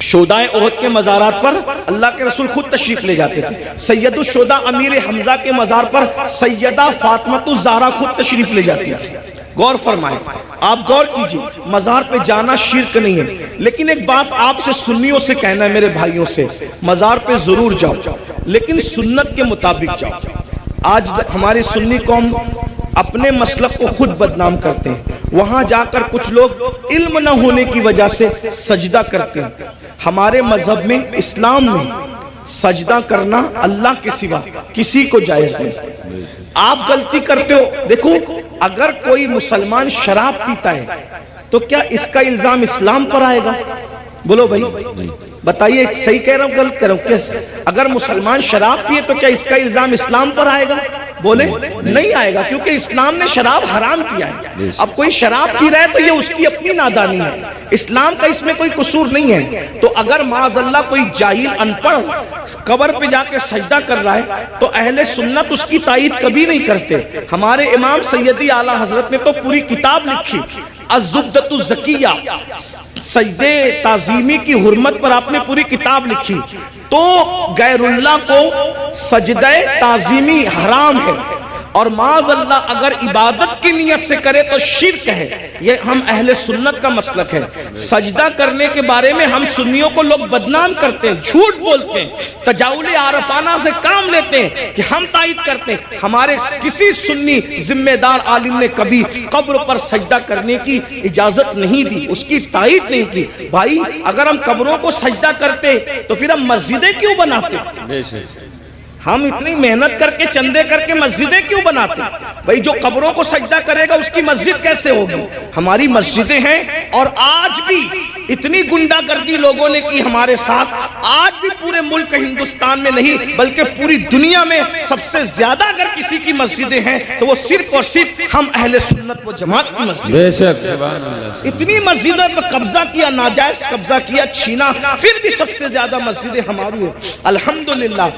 شہدائے احد کے مزارات پر اللہ کے رسول خود تشریف لے جاتے تھے۔ سید الشہداء امیر حمزہ کے مزار پر سیدہ فاطمہ الزہرا خود تشریف لے جاتی تھی۔ غور فرمائیں، آپ غور کیجئے، مزار پہ جانا شرک نہیں ہے، لیکن ایک بات آپ سے سنیوں سے کہنا ہے، میرے بھائیوں سے، مزار پہ ضرور جاؤ لیکن سنت کے مطابق جاؤ۔ آج ہماری سنی قوم اپنے مسلک کو خود بدنام کرتے ہیں، وہاں جا کر کچھ لوگ علم نہ ہونے کی وجہ سے سجدہ کرتے ہیں۔ ہمارے مذہب میں، اسلام میں سجدہ کرنا اللہ کے سوا کسی کو جائز نہیں۔ آپ غلطی کرتے ہو، دیکھو اگر کوئی مسلمان شراب پیتا ہے تو کیا اس کا الزام اسلام پر آئے گا؟ بولو بھائی، بتائیے صحیح کہہ رہا ہوں غلط کہہ رہا ہوں؟ اگر مسلمان شراب پیے تو کیا اس کا الزام اسلام پر آئے گا؟ بولے نہیں آئے گا، کیونکہ اسلام نے شراب حرام کیا ہے۔ اب کوئی شراب پی رہا ہے تو یہ اس کی اپنی نادانی ہے، اسلام کا اس میں کوئی قصور نہیں ہے۔ تو اگر معاذ اللہ کوئی جاہل ان پڑھ قبر پہ جا کے سجدہ کر رہا ہے تو اہل سنت اس کی تائید کبھی نہیں کرتے۔ ہمارے امام سیدی اعلیٰ حضرت نے تو پوری کتاب لکھی، الزبدۃ الزکیہ، سجدے تعظیمی کی حرمت پر آپ نے پوری کتاب لکھی۔ تو غیر اللہ کو سجدہ تعظیمی حرام ہے، اور معاذ اللہ اگر عبادت کی نیت سے کرے تو شرک ہے۔ یہ ہم اہل سنت کا مسلک ہے۔ سجدہ کرنے کے بارے میں ہم سنیوں کو لوگ بدنام کرتے ہیں، جھوٹ بولتے ہیں، تجاؤل عارفانہ سے کام لیتے ہیں کہ ہم تائید کرتے ہیں۔ ہمارے کسی سنی ذمہ دار عالم نے کبھی قبر پر سجدہ کرنے کی اجازت نہیں دی، اس کی تائید نہیں کی۔ بھائی اگر ہم قبروں کو سجدہ کرتے تو پھر ہم مسجدیں کیوں بناتے؟ ہم اتنی محنت کر کے چندے کر کے مسجدیں کیوں بناتے؟ بھئی جو قبروں کو سجدہ کرے گا اس کی مسجد کیسے ہوگی؟ ہماری مسجدیں ہیں، اور آج بھی اتنی گنڈا گردی لوگوں نے کی ہمارے ساتھ، آج بھی پورے ملک ہندوستان میں نہیں بلکہ پوری دنیا میں سب سے زیادہ اگر کسی کی مسجدیں ہیں تو وہ صرف اور صرف ہم اہل سنت و جماعت کی مسجد۔
بے شک، سبحان اللہ۔
اتنی مسجدوں پر قبضہ کیا، ناجائز قبضہ کیا، چھینا، پھر بھی سب سے زیادہ مسجدیں ہماری ہیں۔ الحمدللہ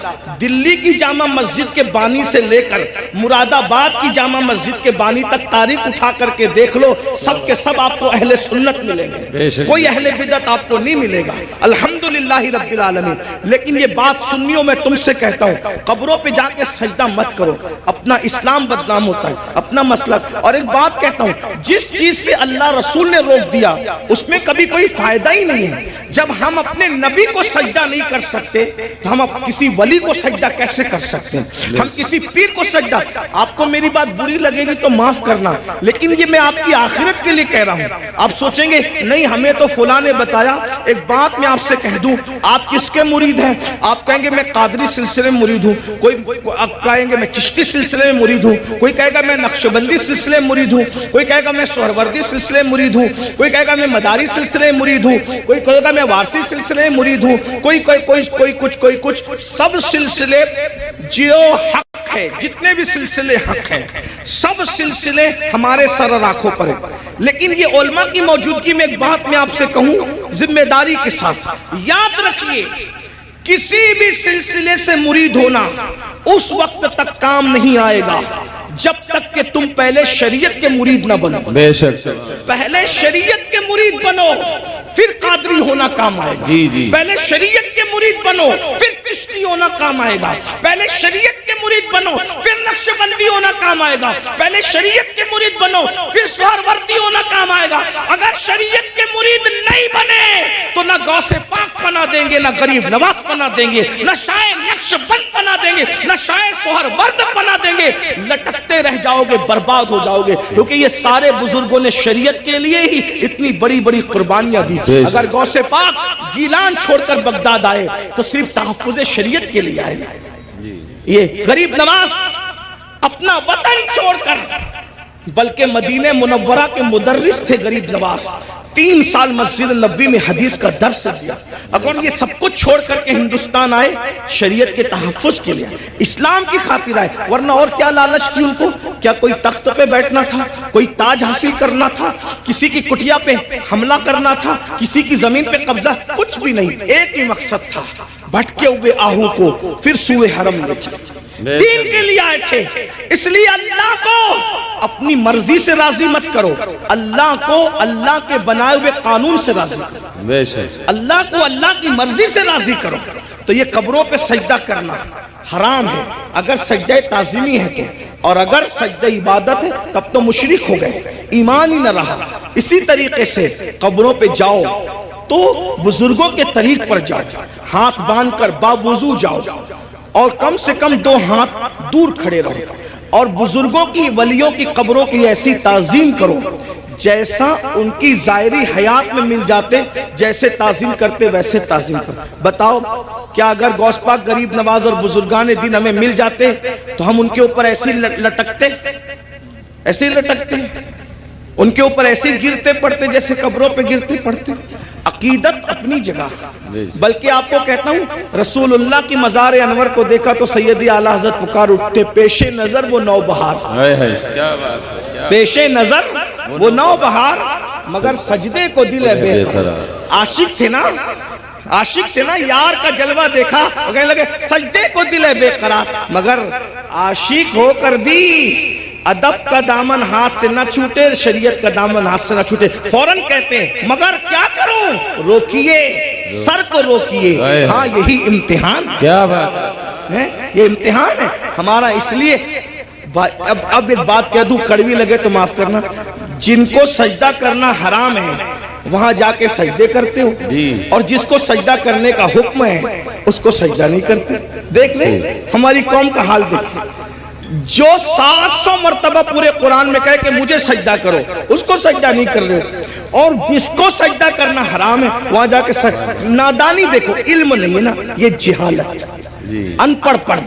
دلی کی جامع مسجد کے بانی سے لے کر مراد آباد کی جامع مسجد کے بانی تک تاریخ اٹھا کر کے دیکھ لو، سب کے سب آپ کو اہل سنت ملیں گے، کوئی اہل بدعت آپ کو نہیں ملے گا، الحمدللہ رب العالمین۔ لیکن یہ بات سنیوں میں تم سے کہتا ہوں، قبروں پہ جا کے سجدہ مت کرو، اپنا اسلام بدنام ہوتا ہے، اپنا مسلک۔ اور ایک بات کہتا ہوں، جس چیز سے اللہ رسول نے روک دیا اس میں کبھی کوئی فائدہ ہی نہیں ہے۔ جب ہم اپنے نبی کو سجدہ نہیں کر سکتے تو ہم کسی ولی کو سجدہ کیسے کر سکتے ہیں؟ ہم کسی پیر کو سجدہ، آپ کو میری بات بری لگے گی تو معاف کرنا، لیکن یہ میں آپ کی آخرت کے لیے کہہ رہا ہوں۔ آپ سوچیں گے نہیں ہمیں تو فلاں نے بتایا۔ ایک بات میں آپ سے کہہ دوں، آپ کس کے مرید ہیں؟ آپ کہیں گے میں قادری سلسلے میں مرید ہوں، کوئی کہیں گے میں چشتی سلسلے میں مرید ہوں، کوئی کہے گا میں نقشبندی سلسلے میں مرید ہوں، کوئی کہے گا میں سہروردی سلسلے میں مرید ہوں، کوئی کہے گا میں مداری سلسلے میں مرید ہوں، کوئی کہے گا میں وارسی سلسلے میں مرید ہوں، کوئی کچھ۔ سب سلسلے جو حق ہے، جتنے بھی سلسلے حق ہیں، سب سلسلے ہمارے سر آنکھوں پر ہیں۔ لیکن یہ علماء کی موجودگی میں ایک بات میں آپ سے کہوں ذمہ داری کے ساتھ، یاد رکھیے کسی بھی سلسلے سے مرید ہونا اس وقت تک کام نہیں آئے گا جب تک کہ تم پہلے شریعت کے مرید نہ بنو.
بے شک.
پہلے شریعت کے مرید بنو پھر قادری ہونا کام آئے گا.
جی جی.
پہلے شریعت کے مرید بنو پھر چشتی ہونا کام آئے گا. پہلے شریعت کے مرید بنو پھر نقش بندی ہونا کام آئے گا. پہلے شریعت کے مرید بنو پھر سہروردی ہونا کام آئے گا. اگر شریعت کے مرید نہیں بنے تو نہ غوث پاک بنا دیں گے، نہ غریب نواز بنا دیں گے، نہ شاعر نقش بند بنا دیں گے، نہ شاعر سہرورد بنا دیں گے. لٹکتے رہ جاؤ گے، برباد ہو جاؤ گے. کیونکہ یہ سارے بزرگوں نے شریعت کے لیے ہی اتنی بڑی بڑی قربانیاں دی. اگر غوث پاک گیلان چھوڑ کر بغداد آئے تو صرف تحفظ شریعت کے لیے آئے. یہ غریب نواز اپنا وطن چھوڑ کر، بلکہ مدینہ منورہ کے مدرس تھے غریب نواز، 3 سال مسجد نبوی میں حدیث کا درس دیا. اگر یہ سب کچھ چھوڑ کر کے ہندوستان آئے شریعت کے تحفظ کے لیے، اسلام کی خاطر آئے. ورنہ اور کیا لالچ تھی ان کو؟ کیا کوئی تخت پہ بیٹھنا تھا؟ کوئی تاج حاصل کرنا تھا؟ کسی کی کٹیا پہ حملہ کرنا تھا؟ کسی کی زمین پہ قبضہ؟ کچھ بھی نہیں. ایک ہی مقصد تھا، بھٹکے ہوئے آہو کو پھر سوئے حرم لے چلے. دین کے لیے آئے تھے. اس لیے اللہ کو اپنی مرضی سے راضی مت کرو، اللہ کو اللہ کے بنائے ہوئے قانون سے راضی کرو.
بے شک.
اللہ کو اللہ کی مرضی سے راضی کرو. تو یہ قبروں پہ سجدہ کرنا حرام ہے اگر سجدہ تعظیمی ہے تو، اور اگر سجدہ عبادت ہے تب تو مشرک ہو گئے، ایمان ہی نہ رہا. اسی طریقے سے قبروں پہ جاؤ تو بزرگوں کے طریق پر جاؤ، ہاتھ باندھ کر باوضو جاؤ، اور کم سے کم 2 ہاتھ دور کھڑے رہو، اور بزرگوں کی ولیوں کی قبروں کی ایسی تعظیم کرو جیسا ان کی ظاہری حیات میں مل جاتے. جیسے تعظیم کرتے ویسے تعظیم کرو. بتاؤ کیا اگر غوث پاک غریب نواز اور بزرگان دین ہمیں مل جاتے تو ہم ان کے اوپر ایسے لٹکتے؟ ایسے لٹکتے؟ ان کے اوپر ایسے گرتے پڑتے جیسے قبروں پہ گرتے پڑتے؟ عقیدت اپنی جگہ. بلکہ آپ کو کہتا ہوں، رسول اللہ کی مزار انور کو دیکھا تو سیدی اعلیٰ حضرت پکار اٹھتے، پیش نظر وہ نو بہار. پیش نظر وہ نو بہار، مگر سجدے کو دل ہے بے قرار. عاشق تھے نا، عاشق تھے نا، یار کا جلوہ دیکھا کہنے لگے سجدے کو دل ہے بے قرار. مگر عاشق ہو کر بھی ادب کا دامن ہاتھ سے نہ چھوٹے، شریعت کا دامن ہاتھ سے نہ چھوٹے. فوراً کہتے ہیں مگر کیا کروں؟ روکیے، سر کو روکیے. ہاں یہی امتحان. کیا بات ہے؟ یہ امتحان ہے ہمارا. اس لیے اب ایک بات کہہ دوں، کڑوی لگے تو معاف کرنا. جن کو سجدہ کرنا حرام ہے وہاں جا کے سجدے کرتے ہو، اور جس کو سجدہ کرنے کا حکم ہے اس کو سجدہ نہیں کرتے. دیکھ لیں ہماری قوم کا حال دیکھیں. جو 700 مرتبہ پورے قرآن میں کہے کہ مجھے سجدہ کرو، اس کو سجدہ نہیں کر رہے ہو. اور جس کو سجدہ کرنا حرام ہے وہاں جا کے نادانی دیکھو. علم نہیں ہے نا، یہ جہالت، ان پڑھ پڑھ.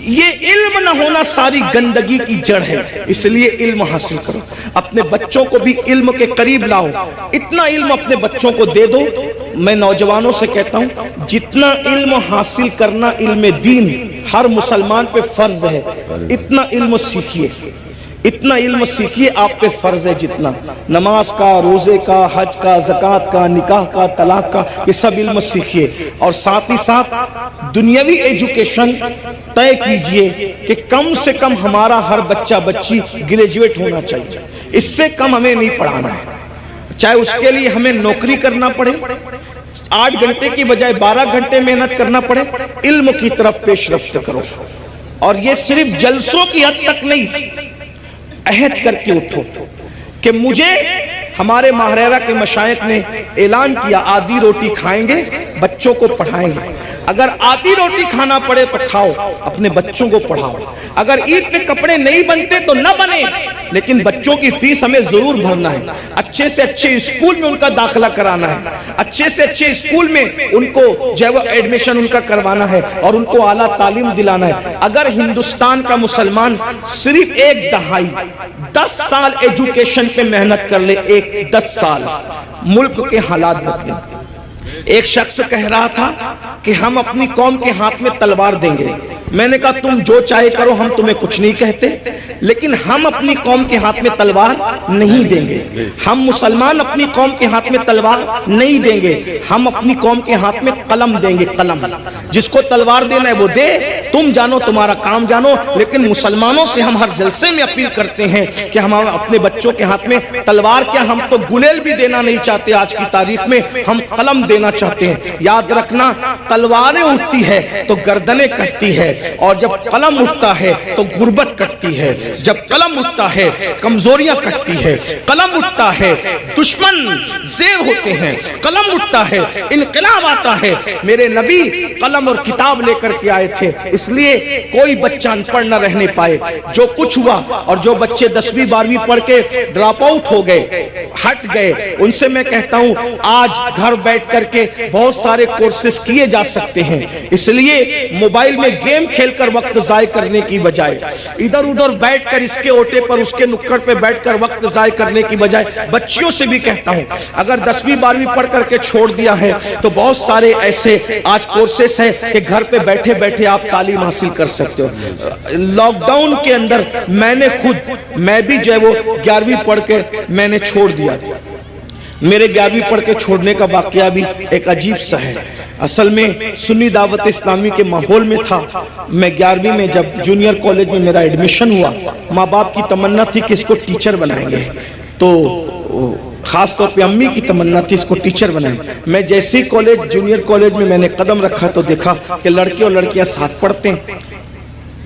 یہ علم نہ ہونا ساری گندگی کی جڑ ہے. اس لیے علم حاصل کرو، اپنے بچوں کو بھی علم کے قریب لاؤ. اتنا علم اپنے بچوں کو دے دو. میں نوجوانوں سے کہتا ہوں جتنا علم حاصل کرنا علم دین ہر مسلمان پہ فرض ہے، اتنا علم سیکھیے. اتنا علم سیکھیے، آپ پہ فرض ہے جتنا. نماز کا، روزے کا، حج کا، زکوٰۃ کا، نکاح کا، طلاق کا، یہ سب علم سیکھیے. اور ساتھ ہی ساتھ دنیاوی ایجوکیشن طے کیجئے کہ کم سے کم ہمارا ہر بچہ بچی گریجویٹ ہونا چاہیے. اس سے کم ہمیں نہیں پڑھانا ہے. چاہے اس کے لیے ہمیں نوکری کرنا پڑے، 8 گھنٹے کی بجائے 12 گھنٹے محنت کرنا پڑے. علم کی طرف پیش رفت کرو. اور یہ صرف جلسوں کی حد تک نہیں، عہد کر کے اٹھو کہ مجھے، ہمارے ماہرہ کے مشائخ نے اعلان کیا آدھی روٹی کھائیں گے، بچوں کو پڑھائیں گے. اگر آدھی روٹی کھانا پڑے تو کھاؤ، اپنے بچوں کو پڑھاؤ. اگر عید پہ کپڑے نہیں بنتے تو نہ بنے، لیکن بچوں کی فیس ہمیں ضرور بھرنا ہے. اچھے سے اچھے اسکول میں ان کا داخلہ کرانا ہے، اچھے سے اچھے اسکول میں ان کو جو ہے ایڈمیشن ان کا کروانا ہے، اور ان کو اعلیٰ تعلیم دلانا ہے. اگر ہندوستان کا مسلمان صرف 1 دہائی 10 سال ایجوکیشن پہ محنت کر لے، 10 سال، ملک کے حالات بدلیں. ایک شخص کہہ رہا تھا کہ ہم اپنی قوم کے ہاتھ میں تلوار دیں گے، میں نے کہا تم جو چاہے کرو، ہم تمہیں کچھ نہیں کہتے، لیکن ہم اپنی قوم کے ہاتھ میں تلوار نہیں دیں گے۔ ہم مسلمان اپنی قوم کے ہاتھ میں تلوار نہیں دیں گے، ہم اپنی قوم کے ہاتھ میں قلم دیں گے۔ قلم، جس کو تلوار دینا ہے وہ دے، تم جانو، تمہارا کام جانو۔ لیکن مسلمانوں سے ہم ہر جلسے میں اپیل کرتے ہیں کہ ہم اپنے بچوں کے ہاتھ میں تلوار کیا، ہم تو گلیل بھی دینا نہیں چاہتے آج کی تاریخ میں، ہم قلم دینا چاہتے ہیں۔ یاد رکھنا، تلواریں اٹھتی ہے تو گردنیں کٹتی ہے، اور جب قلم اٹھتا ہے تو غربت کٹتی ہے۔ جب قلم اٹھتا ہے کمزوریاں کٹتی ہے، قلم اٹھتا ہے دشمن زیر ہوتے ہیں، قلم اٹھتا ہے انقلاب آتا ہے۔ میرے نبی قلم اور کتاب لے کر کے آئے تھے، اس لیے کوئی بچہ ان پڑھ نہ رہنے پائے۔ جو کچھ ہوا، اور جو بچے 10ویں 12ویں پڑھ کے ڈراپ آؤٹ ہو گئے، ہٹ گئے، ان سے میں کہتا ہوں آج گھر بیٹھ کر کے بہت سارے کورسز کیے جا سکتے ہیں۔ اس لیے موبائل میں گیم کھیل کر وقت ضائع کرنے کی بجائے، ادھر ادھر بیٹھ کر اس کے اوٹے پر اس کے نکڑ پہ بیٹھ کر وقت ضائع کرنے کی بجائے، بچیوں سے بھی کہتا ہوں اگر 10ویں 12ویں پڑھ کر کے چھوڑ دیا ہے تو بہت سارے ایسے آج کورسز ہیں کہ گھر پہ بیٹھے بیٹھے آپ تعلیم حاصل کر سکتے ہو۔ لاک ڈاؤن کے اندر میں بھی جو ہے وہ 11ویں پڑھ کے میں نے چھوڑ دیا تھا۔ میرے 11ویں پڑھ کے چھوڑنے کا واقعہ بھی ایک عجیب سا ہے۔ اصل میں سنی دعوت اسلامی کے ماحول میں تھا۔ میں 11ویں میں جب جونیئر کالج میں میرا ایڈمیشن ہوا، ماں باپ کی تمنا تھی کہ اس کو ٹیچر بنائیں گے، تو خاص طور پہ امی کی تمنا تھی اس کو ٹیچر بنائیں۔ میں جیسے ہی جونیئر کالج میں نے قدم رکھا تو دیکھا کہ لڑکے اور لڑکیاں ساتھ پڑھتے ہیں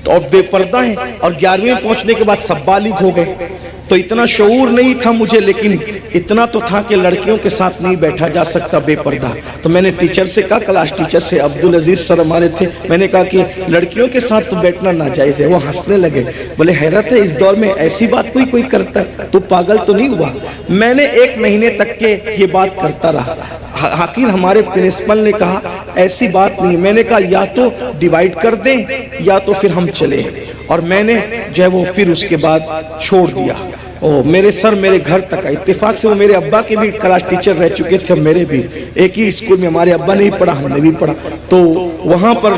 اور بے پردہ ہیں، اور 11ویں پہنچنے کے بعد سب بالغ ہو گئے۔ تو اتنا شعور نہیں تھا مجھے، لیکن اتنا تو تھا کہ لڑکیوں کے ساتھ نہیں بیٹھا جا سکتا بے پردہ۔ تو میں نے ٹیچر سے کہا، کلاس ٹیچر سے، عبدالعزیز سر ہمارے تھے، میں نے کہا کہ لڑکیوں کے ساتھ تو بیٹھنا ناجائز ہے۔ وہ ہنسنے لگے، بولے حیرت ہے اس دور میں ایسی بات کوئی کرتا ہے، تو پاگل تو نہیں ہوا؟ میں نے 1 مہینے تک کے یہ بات کرتا رہا۔ آخر ہمارے پرنسپل نے کہا ایسی بات نہیں۔ میں نے کہا یا تو ڈیوائیڈ کر دیں یا تو پھر ہم چلیں، اور میں نے جو ہے وہ پھر اس کے بعد چھوڑ دیا۔ میرے سر میرے گھر تک آئے، اتفاق سے وہ میرے ابا کے بھی کلاس ٹیچر رہ چکے تھے، میرے بھی ایک ہی اسکول میں، ہمارے ابا نے ہی پڑھا، ہم نے بھی پڑھا۔ تو وہاں پر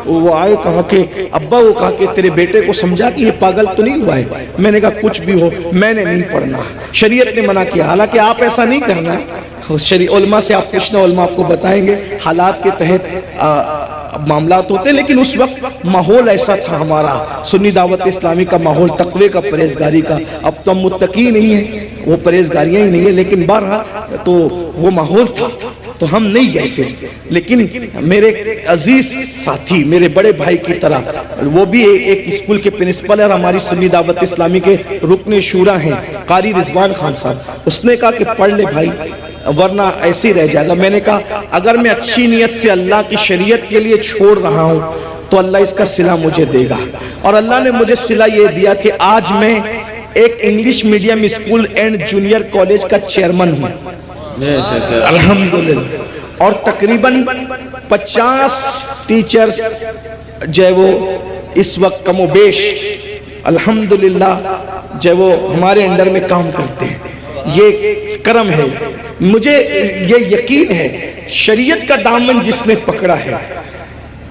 وہ آئے، کہا کہ ابا، وہ کہا کہ تیرے بیٹے کو سمجھا کہ یہ پاگل تو نہیں ہوا ہے؟ میں نے کہا کچھ بھی ہو میں نے نہیں پڑھنا، شریعت نے منع کیا۔ حالانکہ آپ ایسا نہیں کرنا، علماء سے آپ پوچھنا، علماء آپ کو بتائیں گے حالات کے تحت معاملات ہوتے ہیں، لیکن اس وقت ماحول ایسا تھا ہمارا سنی دعوت اسلامی کا ماحول، تقوی کا، پرہیزگاری کا۔ اب تو ہم متقی نہیں ہیں، وہ پرہیزگاریاں ہی نہیں ہیں، لیکن بہرحال تو وہ ماحول تھا، تو ہم نہیں گئے پھر۔ لیکن میرے عزیز ساتھی، میرے بڑے بھائی کی طرح، وہ بھی ایک اسکول کے پرنسپل ہے اور ہماری سنی دعوت اسلامی کے رکن شورا ہیں، قاری رضوان خان صاحب، اس نے کہا کہ پڑھ لے بھائی ورنہ ایسے ہی رہ جائے گا۔ میں نے کہا اگر میں اچھی نیت سے اللہ کی شریعت کے لیے چھوڑ رہا ہوں تو اللہ اس کا صلہ مجھے دے گا، اور اللہ نے مجھے صلہ یہ دیا کہ آج میں ایک English medium school and junior college کا چیئرمین ہوں، الحمدللہ، اور تقریباً 50 ٹیچرز جو ہے وہ اس وقت کم و بیش الحمدللہ جو ہے وہ ہمارے انڈر میں کام کرتے ہیں۔ یہ کرم ہے، مجھے یہ یقین ہے شریعت کا دامن جس نے پکڑا ہے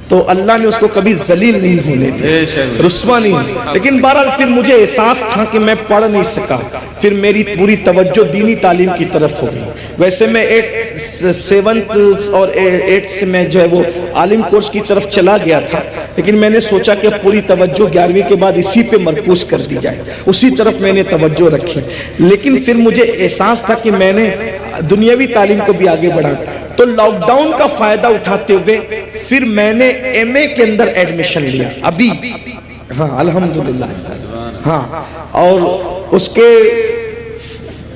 تو اللہ نے اس کو کبھی ذلیل نہیں ہونے دیا، رسوا نہیں۔ لیکن بہرحال پھر مجھے احساس تھا کہ میں پڑھ نہیں سکا، پھر میری پوری توجہ دینی تعلیم کی طرف ہو گئی۔ ویسے میں 7th اور 8th سے میں جو ہے وہ عالم کورس کی طرف چلا گیا تھا، لیکن میں نے سوچا کہ پوری توجہ 11ویں کے بعد اسی پہ مرکوز کر دی جائے، اسی طرف میں نے توجہ رکھی۔ لیکن پھر مجھے احساس تھا کہ میں نے دنیاوی تعلیم کو بھی آگے بڑھا، تو لاک ڈاؤن کا فائدہ اٹھاتے ہوئے پھر میں نے ایم اے کے اندر ایڈمیشن لیا ابھی، ہاں الحمدللہ، ہاں، اور اس کے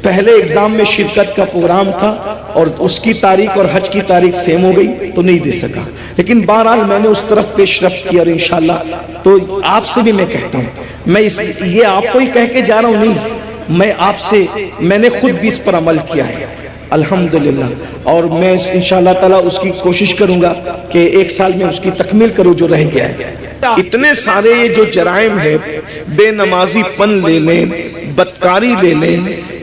پہلے اگزام میں شرکت کا پروگرام تھا اور اس کی تاریخ اور حج کی تاریخ سیم ہو گئی تو نہیں دے سکا، لیکن بہرحال میں نے اس طرف پیش رفت کی، اور انشاءاللہ تو آپ سے بھی میں کہتا ہوں، میں یہ آپ کو ہی کہہ کے جا رہا ہوں نہیں، میں آپ سے، میں نے خود بھی اس پر عمل کیا ہے الحمدللہ، اور میں انشاءاللہ تعالیٰ اس کی کوشش کروں گا کہ 1 سال میں اس کی تکمیل کروں جو رہ گیا ہے۔ اتنے سارے یہ جو جرائم ہے، بے نمازی پن لے لیں، بدکاری لے لیں،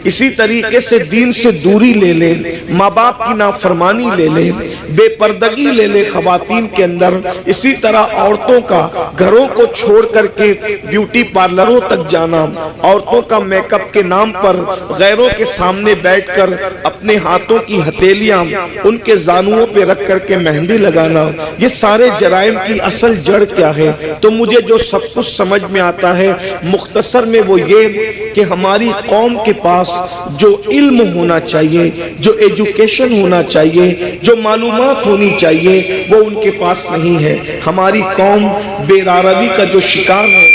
اسی طریقے سے دین سے دوری لے لیں، ماں باپ کی نافرمانی لے لیں، بے پردگی لے لیں خواتین کے اندر، اسی طرح عورتوں کا گھروں کو چھوڑ کر کے بیوٹی پارلروں تک جانا، عورتوں کا میک اپ کے نام پر غیروں کے سامنے بیٹھ کر اپنے ہاتھوں کی ہتھیلیاں ان کے زانوؤں پہ رکھ کر کے مہندی لگانا، یہ سارے جرائم کی اصل جڑ کیا ہے؟ تو مجھے جو سب کچھ سمجھ میں آتا ہے مختصر میں وہ یہ کہ ہماری قوم کے پاس جو علم ہونا چاہیے، جو ایجوکیشن ہونا چاہیے، جو معلومات ہونی چاہیے، وہ ان کے پاس نہیں ہے۔ ہماری قوم بے راروی کا جو شکار ہے،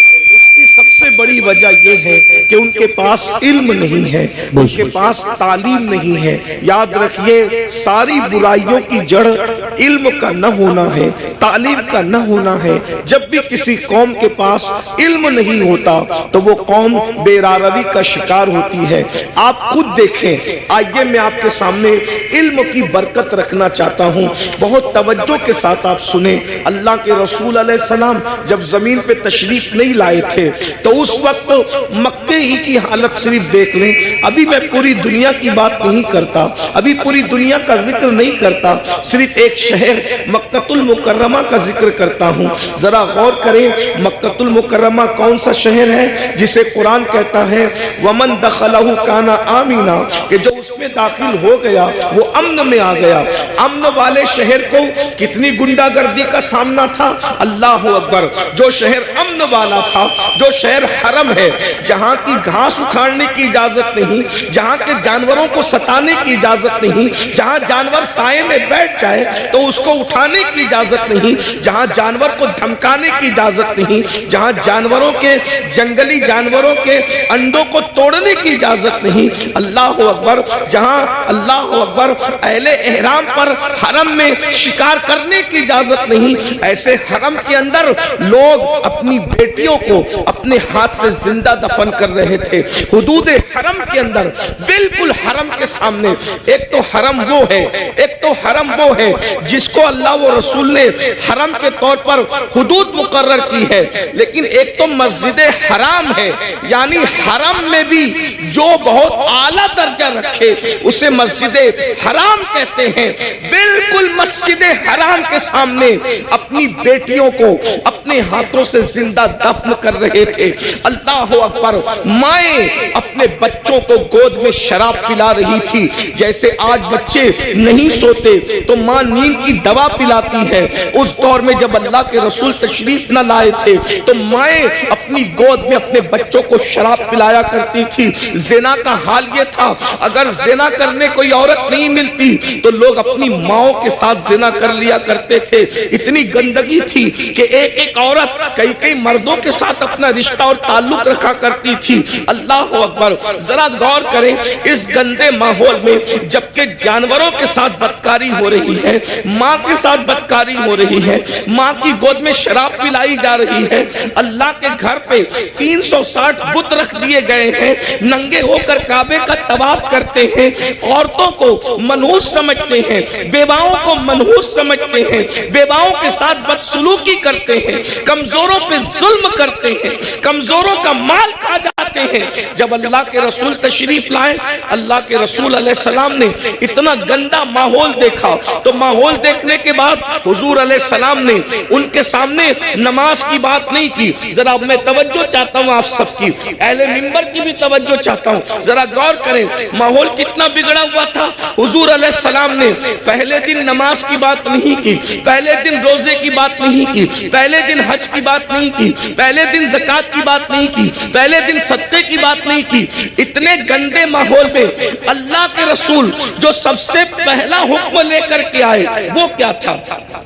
سب سے بڑی وجہ یہ ہے کہ ان کے پاس علم نہیں ہے، ان کے پاس تعلیم نہیں ہے۔ یاد رکھیے ساری برائیوں کی جڑ علم کا نہ ہونا ہے، تعلیم کا نہ ہونا ہے۔ جب بھی کسی قوم کے پاس علم نہیں ہوتا تو وہ قوم بے راروی کا شکار ہوتی ہے۔ آپ خود دیکھیں، آئیے میں آپ کے سامنے علم کی برکت رکھنا چاہتا ہوں، بہت توجہ کے ساتھ آپ سنیں۔ اللہ کے رسول علیہ السلام جب زمین پہ تشریف نہیں لائے تھے تو اس وقت مکے ہی کی حالت صرف دیکھ لیں۔ ابھی میں پوری دنیا کی بات نہیں کرتا، ابھی پوری دنیا کا ذکر نہیں کرتا، صرف ایک شہر مکۃ المکرمہ کا ذکر کرتا ہوں۔ ذرا غور کریں، مکۃ المکرمہ کون سا شہر ہے جسے قرآن کہتا ہے وَمَن دَخَلَهُ كَانَ آمِنًا، کہ جو اس میں داخل ہو گیا وہ امن میں آ گیا۔ امن والے شہر کو کتنی گنڈا گردی کا سامنا تھا، اللہ اکبر۔ جو شہر امن والا تھا، جو شہر حرم ہے، جہاں کی گھاس اکھاڑنے کی اجازت نہیں، جہاں کے جانوروں کو ستانے کی اجازت نہیں، جہاں جانور سائے میں بیٹھ جائے تو اس کو اٹھانے کی اجازت نہیں، جہاں جانور کو دھمکانے کی اجازت نہیں، جہاں جانوروں کے جنگلی جانوروں کے انڈوں کو توڑنے کی اجازت نہیں، اللہ اکبر، جہاں اللہ اکبر اہل احرام پر حرم میں شکار کرنے کی اجازت نہیں، ایسے حرم کے اندر لوگ اپنی بیٹیوں کو اپنے ہاتھ سے زندہ دفن کر رہے تھے۔ حدود حرم کے اندر، بالکل حرم کے سامنے، ایک تو حرم وہ ہے، ایک تو حرم وہ ہے جس کو اللہ و رسول نے حرم کے طور پر حدود مقرر کی ہے، لیکن ایک تو مسجد حرام ہے، یعنی حرم میں بھی جو بہت اعلیٰ درجہ رکھے اسے مسجد حرام کہتے ہیں۔ بالکل مسجد حرام کے سامنے اپنی بیٹیوں کو اپنے ہاتھوں سے زندہ دفن کر رہے تھے۔ اللہ اکبر، مائیں اپنے بچوں کو گود میں شراب پلا رہی تھی، جیسے آج بچے نہیں سوتے تو ماں نیند کی دوا پلاتی ہے، اس دور میں جب اللہ کے رسول تشریف نہ لائے تھے تو مائیں اپنی گود میں اپنے بچوں کو شراب پلایا کرتی تھی۔ زنا کا حال یہ تھا، اگر زنا کرنے کوئی عورت نہیں ملتی تو لوگ اپنی ماؤں کے ساتھ زنا کر لیا کرتے تھے۔ اتنی گندگی تھی کہ ایک ایک عورت کئی کئی مردوں کے ساتھ اپنا رشتہ اور تعلق رکھا کرتی تھی۔ اللہ اکبر، ذرا غور کریں، اس گندے ماحول میں جبکہ جانوروں کے ساتھ بدکاری ہو رہی ہے، ماں کے ساتھ بدکاری ہو رہی ہے، ماں کی گود میں شراب پلائی جا رہی ہے، اللہ کے گھر پہ 360 بت رکھ دیے گئے ہیں، ننگے ہو کر کعبے کا طواف کرتے ہیں، عورتوں کو منحوس سمجھتے ہیں، بیواؤں کو منحوس سمجھتے ہیں، بیواؤں کے ساتھ بدسلوکی کرتے ہیں، کمزوروں پہ ظلم کرتے ہیں، کمزوروں کا مال کھا جاتے ہیں۔ جب اللہ کے رسول تشریف لائے، اللہ کے رسول علیہ السلام نے اتنا گندا ماحول دیکھا تو ماحول دیکھنے کے بعد حضور علیہ السلام نے ان کے سامنے نماز کی بات نہیں کی۔ ذرا میں توجہ چاہتا ہوں آپ سب کی، اہل منبر کی بھی توجہ چاہتا ہوں، ذرا غور کریں ماحول کتنا بگڑا ہوا تھا۔ حضور علیہ السلام نے پہلے دن نماز کی بات نہیں کی، پہلے دن روزے کی بات نہیں کی، پہلے دن حج کی بات نہیں کی، پہلے دن زکوٰۃ کی بات نہیں کی، پہلے دن صدقے کی بات نہیں کی۔ اتنے گندے ماحول میں اللہ کے رسول جو سب سے پہلا حکم لے کر کے آئے وہ کیا تھا؟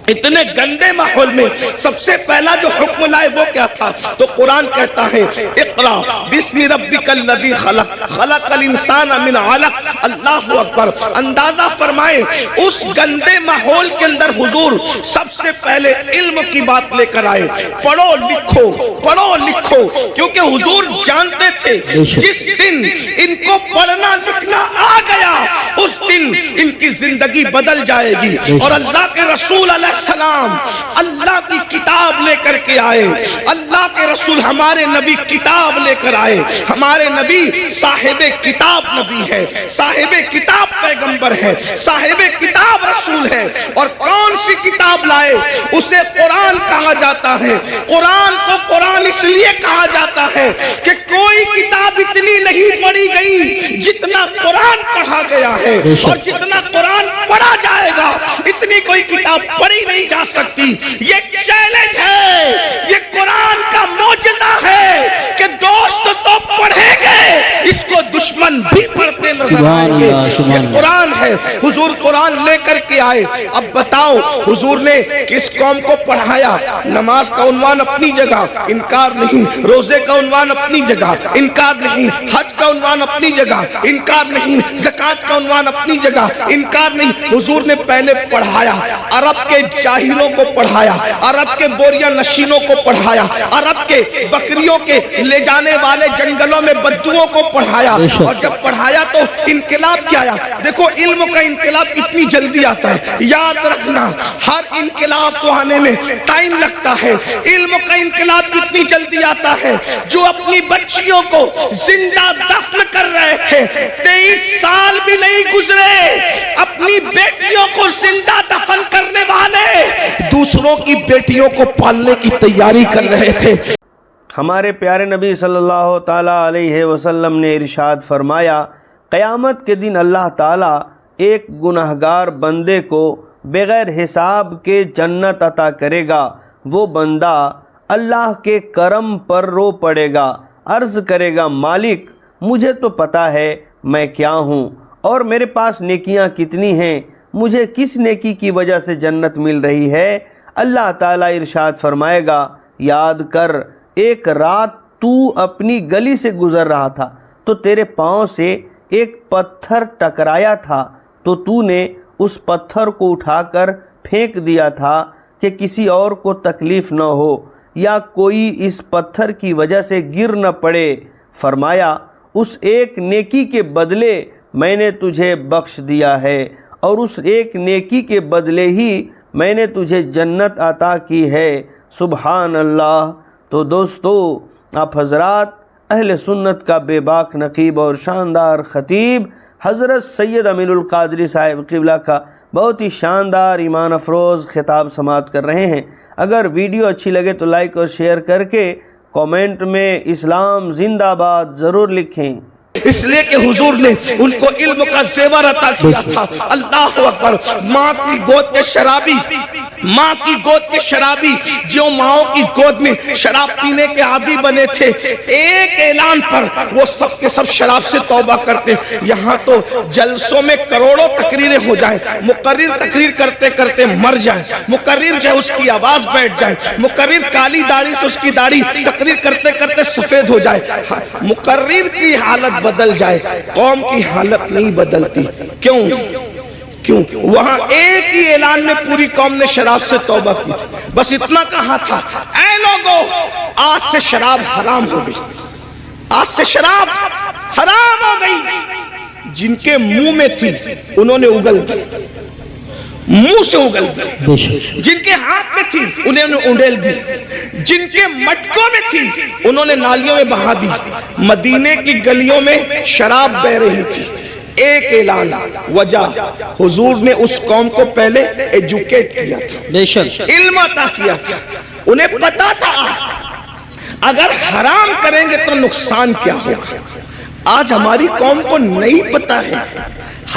اتنے گندے ماحول میں سب سے پہلا جو حکم لائے وہ کیا تھا؟ تو قرآن کہتا ہے اقرا بسم ربک الذی خلق خلق الانسان من علق۔ اللہ اکبر، اندازہ فرمائیں اس گندے ماحول کے اندر حضور سب سے پہلے علم کی بات لے کر آئے، پڑھو لکھو پڑھو لکھو، کیونکہ حضور جانتے تھے جس دن ان کو پڑھنا لکھنا آ گیا اس دن ان کی زندگی بدل جائے گی۔ اور اللہ کے رسول علیہ السلام اللہ کی کتاب لے کر کے آئے، اللہ کے رسول ہمارے نبی کتاب کتاب لے کر آئے. ہمارے نبی صاحب کتاب نبی ہے, صاحب کتاب پیغمبر ہے, صاحب کتاب رسول ہے. اور کون سی کتاب لائے؟ اسے قرآن کہا جاتا ہے. قرآن کو قرآن اس لیے کہا جاتا ہے کہ کوئی کتاب اتنی نہیں پڑھی گئی جتنا قرآن پڑھا گیا ہے, اور جتنا قرآن پڑھا جائے گا اتنی کوئی کتاب پڑھی نہیں جا سکتی. یہ چیلنج ہے, یہ قرآن کا معجزہ ہے کہ دوست تو پڑھیں گے, اس کو دشمن بھی پڑھتے نظر آئیں گے. یہ قرآن ہے. حضور قرآن لے کر کے آئے. اب بتاؤ حضور نے کس قوم کو پڑھایا؟ نماز کا عنوان اپنی جگہ, انکار نہیں. روزے کا عنوان اپنی جگہ, انکار نہیں. حج کا عنوان اپنی جگہ, انکار نہیں. زکوٰۃ کا عنوان اپنی جگہ, انکار نہیں. حضور نے پہلے پڑھایا, عرب کے جاہلوں کو پڑھایا, عرب کے بوریہ نشینوں کو پڑھایا, عرب کے بکریوں کے لے جانے والے جنگلوں میں بدوؤں کو پڑھایا. اور جب پڑھایا تو انقلاب کیا آیا؟ دیکھو علم کا انقلاب اتنی جلدی آتا ہے. یاد رکھنا ہر انقلاب کو آنے میں ٹائم لگتا ہے. علم کا انقلاب اتنی جلدی آتا ہے. جو اپنی بچیوں کو زندہ دفن کر رہے تھے 23 سال بھی نہیں گزرے, اپنی بیٹیوں کو زندہ دفن کرنے والے دوسروں کی بیٹیوں کو پالنے کی تیاری کر رہے تھے.
ہمارے پیارے نبی صلی اللہ تعالیٰ علیہ وسلم نے ارشاد فرمایا, قیامت کے دن اللہ تعالیٰ ایک گنہگار بندے کو بغیر حساب کے جنت عطا کرے گا. وہ بندہ اللہ کے کرم پر رو پڑے گا, عرض کرے گا مالک مجھے تو پتہ ہے میں کیا ہوں اور میرے پاس نیکیاں کتنی ہیں, مجھے کس نیکی کی وجہ سے جنت مل رہی ہے؟ اللہ تعالیٰ ارشاد فرمائے گا یاد کر ایک رات تو اپنی گلی سے گزر رہا تھا تو تیرے پاؤں سے ایک پتھر ٹکرایا تھا تو تو نے اس پتھر کو اٹھا کر پھینک دیا تھا کہ کسی اور کو تکلیف نہ ہو یا کوئی اس پتھر کی وجہ سے گر نہ پڑے. فرمایا اس ایک نیکی کے بدلے میں نے تجھے بخش دیا ہے اور اس ایک نیکی کے بدلے ہی میں نے تجھے جنت عطا کی ہے. سبحان اللہ. تو دوستو آپ حضرات اہل سنت کا بے باک نقیب اور شاندار خطیب حضرت سید امین القادری صاحب قبلہ کا بہت ہی شاندار ایمان افروز خطاب سماعت کر رہے ہیں. اگر ویڈیو اچھی لگے تو لائک اور شیئر کر کے کومنٹ میں اسلام زندہ باد ضرور لکھیں.
اس لیے کہ حضور نے ان کو علم کا زیور عطا کیا تھا. اللہ اکبر. ماں کی گود کے شرابی, ماں کی گود کے شرابی جو ماؤں کی گود میں شراب پینے کے عادی بنے تھے, ایک اعلان پر وہ سب کے سب شراب سے توبہ کرتے. یہاں تو جلسوں میں کروڑوں تقریریں ہو جائیں, مقرر تقریر کرتے کرتے مر جائیں, مقرر جو اس کی آواز بیٹھ جائے, مقرر کالی داڑھی سے اس کی داڑھی تقریر کرتے کرتے سفید ہو جائے, مقرر کی حالت بدل جائے, قوم کی حالت نہیں بدلتی. کیوں؟ وہاں ایک ہی اعلان میں پوری قوم نے شراب سے توبہ کی تھی. بس اتنا کہا تھا اے لوگو آج سے شراب حرام ہو گئی, آج سے شراب حرام ہو گئی. جن کے منہ میں تھی انہوں نے اگل دی, منہ سے اگل دی. جن کے ہاتھ میں تھی انہوں نے انڈیل دی, جن کے مٹکوں میں تھی انہوں نے نالیوں میں بہا دی. مدینے کی گلیوں میں شراب بہ رہی تھی. ایک اعلان, وجہ حضور نے اس قوم کو پہلے ایجوکیٹ کیا تھا, علم عطا کیا تھا. انہیں پتا تھا اگر حرام کریں گے تو نقصان کیا ہوگا. آج ہماری قوم کو نہیں پتا ہے,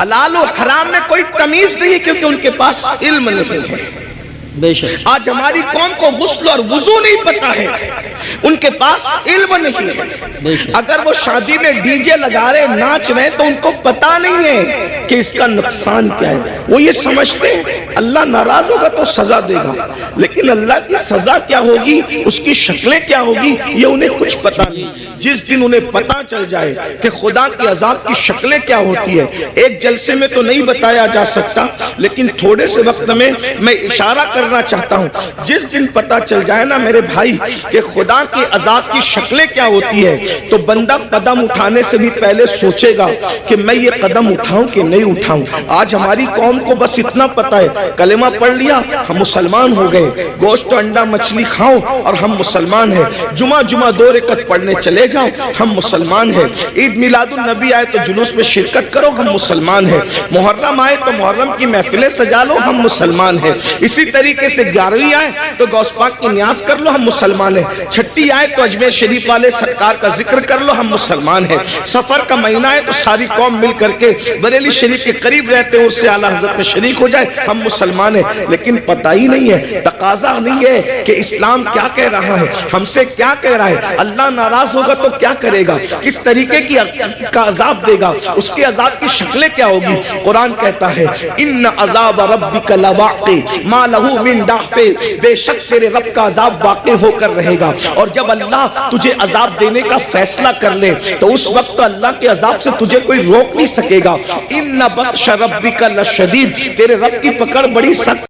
حلال و حرام میں کوئی تمیز نہیں ہے کیونکہ ان کے پاس علم نہیں ہے. آج ہماری قوم کو غسل اور وضو نہیں پتا ہے, ان کے پاس علم نہیں ہے. اگر وہ شادی میں ڈی جے لگا رہے ناچ رہے تو ان کو پتا نہیں ہے کہ اس کا نقصان کیا ہے. وہ یہ سمجھتے ہیں اللہ ناراض ہوگا تو سزا دے گا, لیکن اللہ کی سزا کیا ہوگی, اس کی شکلیں کیا ہوگی, یہ انہیں کچھ پتا نہیں. جس دن انہیں پتا چل جائے کہ خدا کی عذاب کی شکلیں کیا ہوتی ہے, ایک جلسے میں تو نہیں بتایا جا سکتا, لیکن تھوڑے سے وقت میں اشارہ کرنا چاہتا ہوں، جس دن پتہ چل جائے نا میرے بھائی کہ خدا کے عذاب کی شکلیں کیا ہوتی ہے، تو بندہ قدم اٹھانے سے بھی پہلے سوچے گا کہ میں یہ قدم اٹھاؤں کہ نہیں اٹھاؤں۔ آج ہماری قوم کو بس اتنا پتہ ہے کلمہ پڑھ لیا ہم مسلمان ہو گئے، گوشت و انڈا مچھلی کھاؤ اور ہم مسلمان ہیں، جمعہ 2 رکعت پڑھنے چلے جاؤ ہم مسلمان ہیں، عید میلاد النبی آئے تو جلوس میں شرکت کرو ہم مسلمان ہیں، محرم آئے تو محرم کی محفلیں سجا لو ہم مسلمان ہیں، اسی طریقے سے 11ویں آئے تو غوث پاک کی نیاز کر لو ہم مسلمان ہیں، چھٹی آئے تو اجمیر شریف والے سرکار کا ذکر کر لو ہم مسلمان ہیں، سفر کا مہینہ ہے تو ساری قوم مل کر کے بریلی شریف کے قریب رہتے ہیں اس سے اعلیٰ حضرت میں شریک ہو جائے ہم مسلمان ہیں۔ لیکن پتہ ہی نہیں ہے، تقاضا نہیں ہے کہ اسلام کیا کہہ رہا ہے، ہم سے کیا کہہ رہا ہے، اللہ ناراض ہوگا تو کیا کرے گا، کس طریقے کا عذاب دے گا، اس کے عذاب کی شکلیں کیا ہوگی۔ قرآن کہتا ہے ان عذاب ربک لواقع ما لہ من دافع، بے شک تیرے رب کا عذاب واقع ہو کر رہے گا، اور جب اللہ تجھے عذاب دینے کا فیصلہ کر لے تو اس وقت اللہ کے عذاب سے تجھے کوئی روک نہیں سکے گا۔ ان بطش ربک لشدید، تیرے رب کی پکڑ بڑی سخت